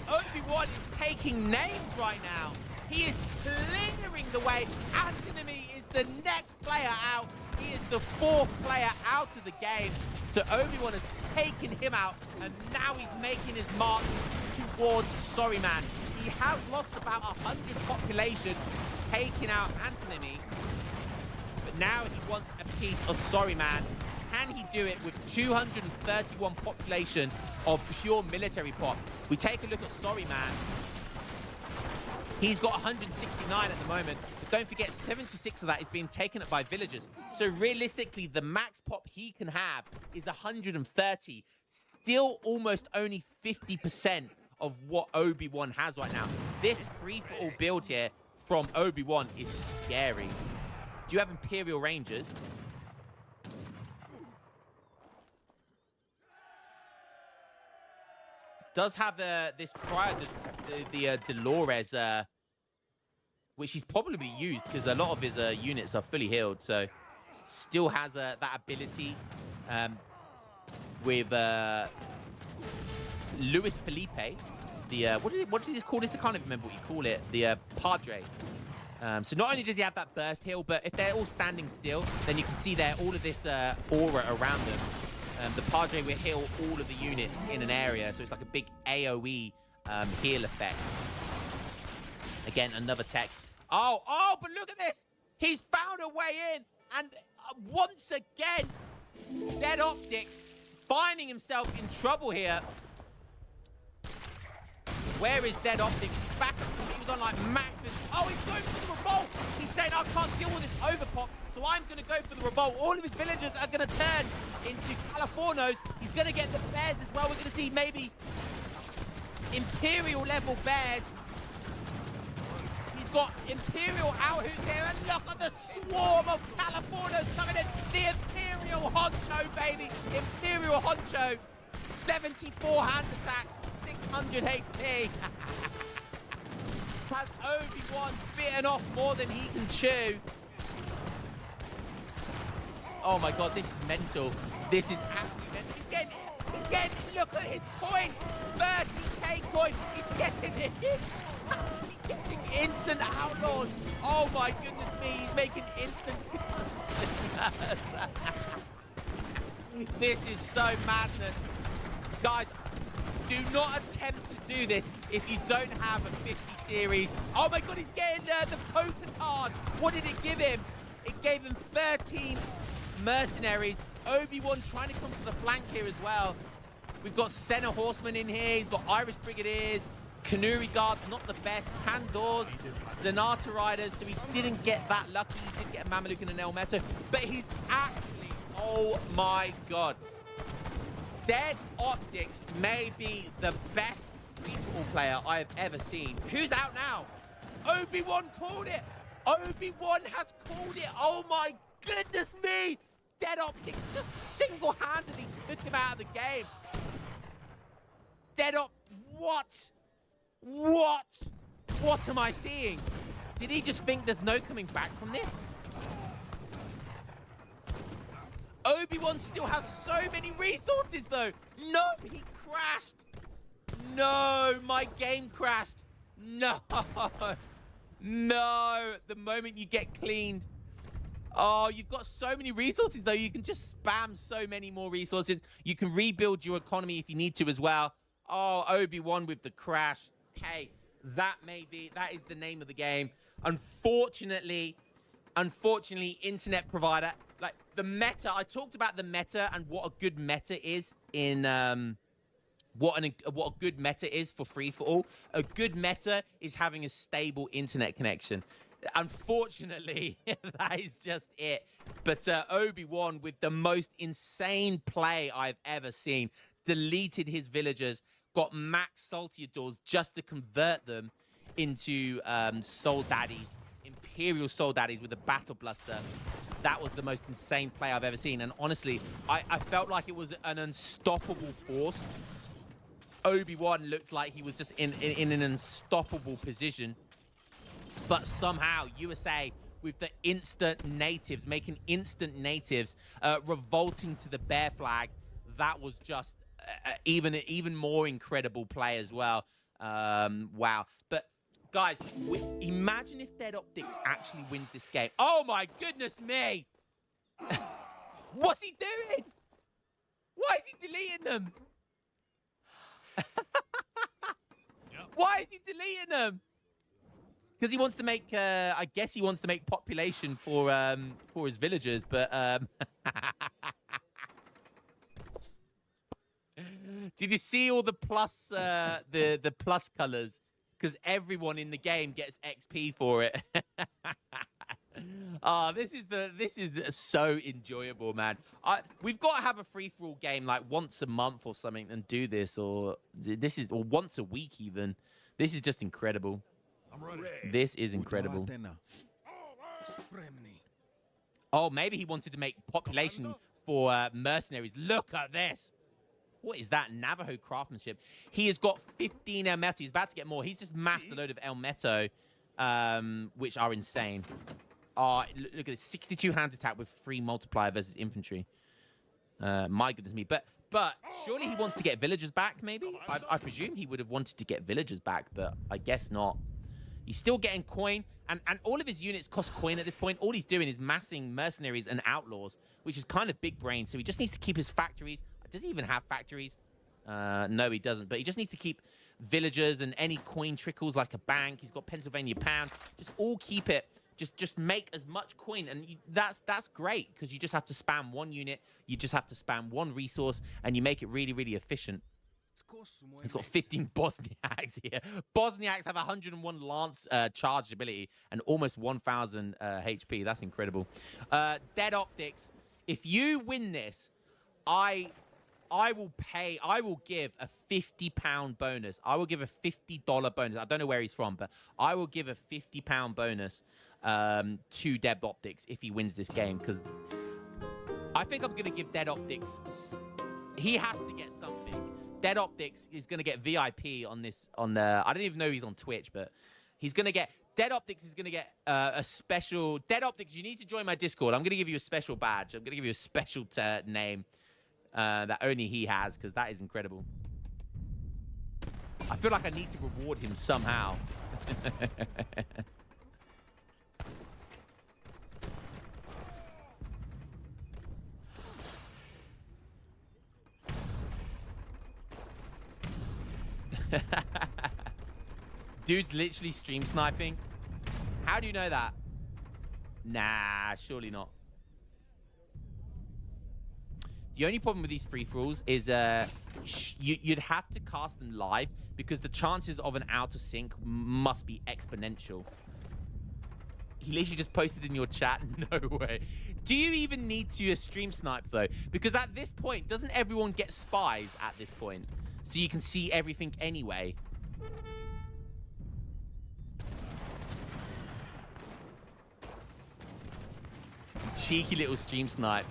Obi-Wan is taking names right now. He is clearing the way. Antinomy is the next player out. He is the 4th player out of the game. So Obi-Wan has taken him out, and now he's making his march towards Sorry Man. He has lost about 100 population, taking out Antinomy. But now he wants a piece of Sorry Man. Can he do it with 231 population of pure military pop? We take a look at Sorry Man. He's got 169 at the moment. But don't forget, 76 of that is being taken up by villagers. So realistically, the max pop he can have is 130. Still almost only 50% of what Obi-Wan has right now. This free-for-all build here from Obi-Wan is scary. Do you have Imperial Rangers? Does have this Crier, the Dolores, which he's probably used because a lot of his units are fully healed. So still has that ability with Luis Felipe. The what did he call this? I can't even remember what you call it. The Padre. So not only does he have that burst heal, but if they're all standing still, then you can see there all of this aura around them. The Padre will heal all of the units in an area, so it's like a big AOE heal effect. Again, another tech. Oh, but look at this! He's found a way in, and once again, DeadOptics finding himself in trouble here. Where is DeadOptics? He's back up. He was on like max. Oh, he's going for the revolt. He's saying, I can't deal with this overpop, so I'm going to go for the revolt. All of his villagers are going to turn into Californos. He's going to get the bears as well. We're going to see maybe Imperial level bears. He's got Imperial outhoots here, and look at the swarm of Californos coming in. The Imperial Honcho, baby. Imperial Honcho. 74 hand attack. 600 HP. Has Obi-Wan bitten off more than he can chew? Oh my god, this is mental. This is absolutely mental. He's getting, look at his point. 30k coin. He's getting it. He's getting instant outlaws. Oh my goodness me, he's making instant. This is so madness. Guys, do not attempt to do this if you don't have a 50 series. Oh my god, he's getting the poker card. What did it give him? It gave him 13 mercenaries. Obi-Wan trying to come to the flank here as well. We've got Senna Horsemen in here. He's got Irish Brigadiers. Kanuri Guards, not the best. Pandors, Zanata Riders. So he didn't get that lucky. He did get a Mameluke and an Elmeto. But he's actually, oh my god. DeadOptics may be the best free-for-all player I've ever seen. Who's out now? Obi-Wan called it. Obi-Wan has called it. Oh my goodness me. DeadOptics just single-handedly took him out of the game. What? What am I seeing? Did he just think there's no coming back from this? Obi-Wan still has so many resources, though. No, he crashed. No, my game crashed. No. No, the moment you get cleaned. Oh, you've got so many resources, though. You can just spam so many more resources. You can rebuild your economy if you need to as well. Oh, Obi-Wan with the crash. Hey, that is the name of the game. Unfortunately, internet provider, like the meta, I talked about the meta and what a good meta is in, what a good meta is for free-for-all. A good meta is having a stable internet connection. Unfortunately, that is just it. But Obi-Wan with the most insane play I've ever seen. Deleted his villagers, got max Saltiadors just to convert them into Soul Daddies, Imperial Soul Daddies with a Battle Bluster. That was the most insane play I've ever seen. And honestly, I felt like it was an unstoppable force. Obi-Wan looked like he was just in an unstoppable position. But somehow, USA, with the instant natives, making instant natives, revolting to the bear flag, that was just even more incredible play as well. Wow. But guys, imagine if DeadOptics actually wins this game. Oh my goodness me! What's he doing? Why is he deleting them? Why is he deleting them? Because he wants to make, I guess he wants to make population for his villagers, but did you see all the plus the plus colors? Because everyone in the game gets XP for it. Oh, this is so enjoyable, man. We've got to have a free-for-all game like once a month or something and do this, or once a week even. This is just incredible. This is incredible. Oh, maybe he wanted to make population for mercenaries. Look at this. What is that? Navajo craftsmanship. He has got 15 Elmeto. He's about to get more. He's just massed a load of Elmeto, which are insane. Oh, look at this. 62 hand attack with 3 multiplier versus infantry. My goodness me. But surely he wants to get villagers back, maybe? I presume he would have wanted to get villagers back, but I guess not. He's still getting coin, and all of his units cost coin at this point. All he's doing is massing mercenaries and outlaws, which is kind of big brain. So he just needs to keep his factories. Does he even have factories? No, he doesn't. But he just needs to keep villagers and any coin trickles like a bank. He's got Pennsylvania pound. Just all keep it. Just make as much coin, and that's great because you just have to spam one unit. You just have to spam one resource, and you make it really, really efficient. He's got 15 Bosniaks here. Bosniaks have 101 lance charged ability and almost 1,000 HP. That's incredible. DeadOptics, if you win this, I will give a £50 bonus. I will give a $50 bonus. I don't know where he's from, but I will give a £50 bonus to DeadOptics if he wins this game, because I think I'm going to give DeadOptics. He has to get something. DeadOptics is going to get VIP on this. I don't even know he's on Twitch, but he's going to get. DeadOptics is going to get a special. DeadOptics, you need to join my Discord. I'm going to give you a special badge. I'm going to give you a special name that only he has, because that is incredible. I feel like I need to reward him somehow. Dude's literally stream sniping. How do you know that? Nah, surely not. The only problem with these free-for-alls is you'd have to cast them live, because the chances of an out of sync must be exponential. He literally just posted in your chat. No way. Do you even need to stream snipe, though? Because at this point, doesn't everyone get spies at this point? So you can see everything anyway. Cheeky little stream snipe.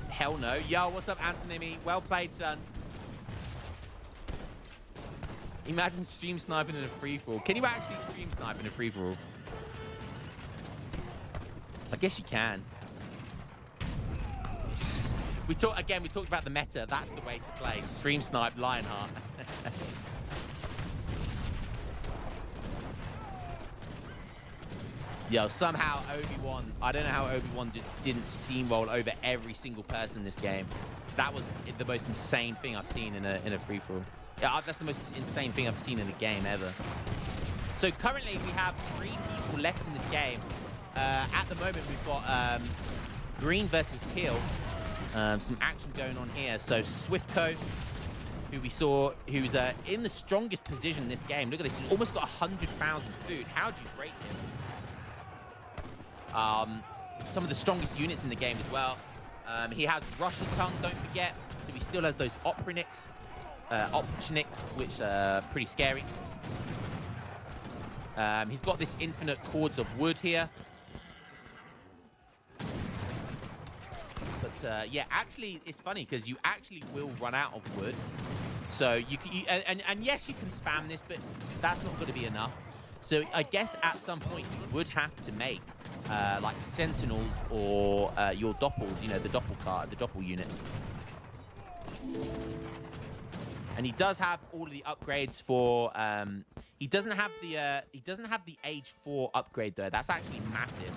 Hell no. Yo, what's up, Anthony? Well played, son. Imagine stream sniping in a free-for-all. Can you actually stream snipe in a free-for-all? I guess you can. We talked about the meta. That's the way to play. Stream snipe Lionheart. Yo, somehow Obi-Wan, I don't know how Obi-Wan just didn't steamroll over every single person in this game. That was the most insane thing I've seen in a free-for-all. Yeah, that's the most insane thing I've seen in a game ever. So currently we have 3 people left in this game. At the moment we've got green versus teal. Some action going on here. So Swiftco, who we saw, who's in the strongest position in this game. Look at this, he's almost got 100,000 food. How do you rate him? Some of the strongest units in the game as well. He has Russian tongue, don't forget. So he still has those Optronics, which are pretty scary. He's got this infinite cords of wood here. But yeah, actually, it's funny because you actually will run out of wood. So you can, and yes, you can spam this, but that's not going to be enough. So I guess at some point you would have to make like sentinels or your doppels, you know, the doppel units. And he does have all of the upgrades for. He doesn't have the age 4 upgrade though. That's actually massive.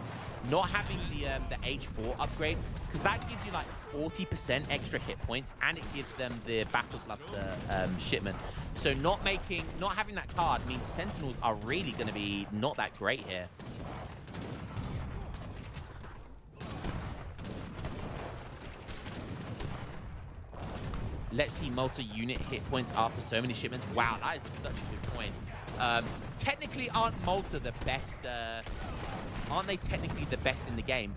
Not having the age 4 upgrade, because that gives you like 40% extra hit points, and it gives them the Battle's Luster shipment. So not having that card means Sentinels are really going to be not that great here. Let's see Malta unit hit points after so many shipments. Wow, that is such a good point. Technically, aren't Malta the best? Aren't they technically the best in the game?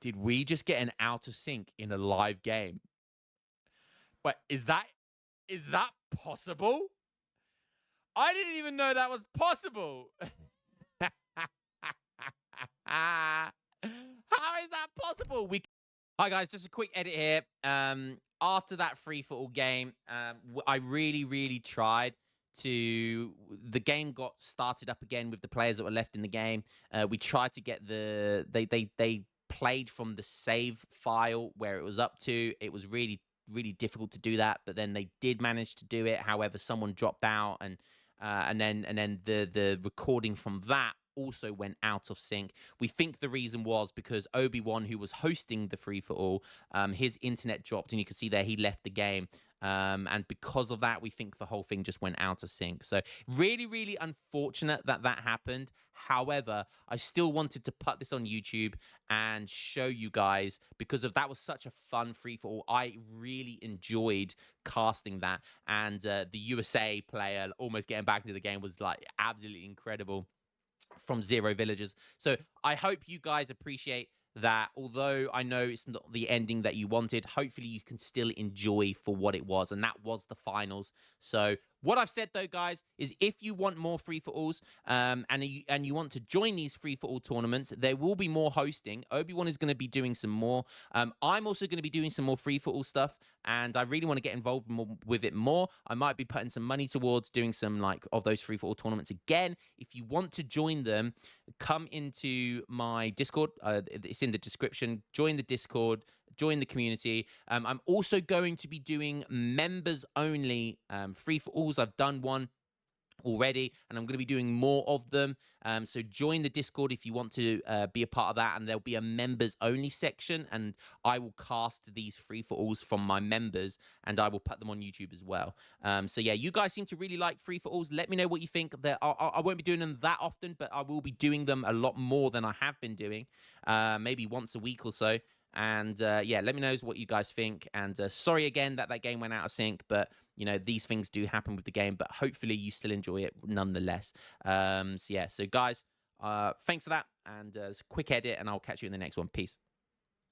Did we just get an out of sync in a live game? Wait, is that possible? I didn't even know that was possible. How is that possible? Hi guys, just a quick edit here. After that free-for-all game, I really tried to. The game got started up again with the players that were left in the game. We tried to get they played from the save file where it was up to. It was really difficult to do that, but then they did manage to do it. However, someone dropped out, and then the recording from that also went out of sync. We think the reason was because Obi-Wan, who was hosting the free-for-all, his internet dropped, and you can see there he left the game. And because of that, we think the whole thing just went out of sync. So really unfortunate that happened. However, I still wanted to put this on YouTube and show you guys, because that was such a fun free-for-all. I really enjoyed casting that, and the USA player almost getting back into the game was like absolutely incredible from 0 villagers. So I hope you guys appreciate that. Although I know it's not the ending that you wanted, hopefully you can still enjoy for what it was, and that was the finals. So what I've said though, guys, is if you want more free-for-alls and you want to join these free-for-all tournaments, there will be more hosting. Obi-Wan is going to be doing some more. I'm also going to be doing some more free-for-all stuff, and I really want to get involved with it more. I might be putting some money towards doing some of those free-for-all tournaments again. If you want to join them, come into my Discord. It's in the description. Join the Discord. Join the community. I'm also going to be doing members only free-for-alls. I've done one already, and I'm going to be doing more of them. So join the Discord if you want to be a part of that, and there'll be a members only section, and I will cast these free-for-alls from my members, and I will put them on YouTube as well. So yeah, you guys seem to really like free-for-alls. Let me know what you think. I won't be doing them that often, but I will be doing them a lot more than I have been doing, maybe once a week or so. And yeah, let me know what you guys think. And sorry again that game went out of sync, but you know, these things do happen with the game. But hopefully you still enjoy it nonetheless. So yeah, so guys, thanks for that. And it's a quick edit, and I'll catch you in the next one. Peace.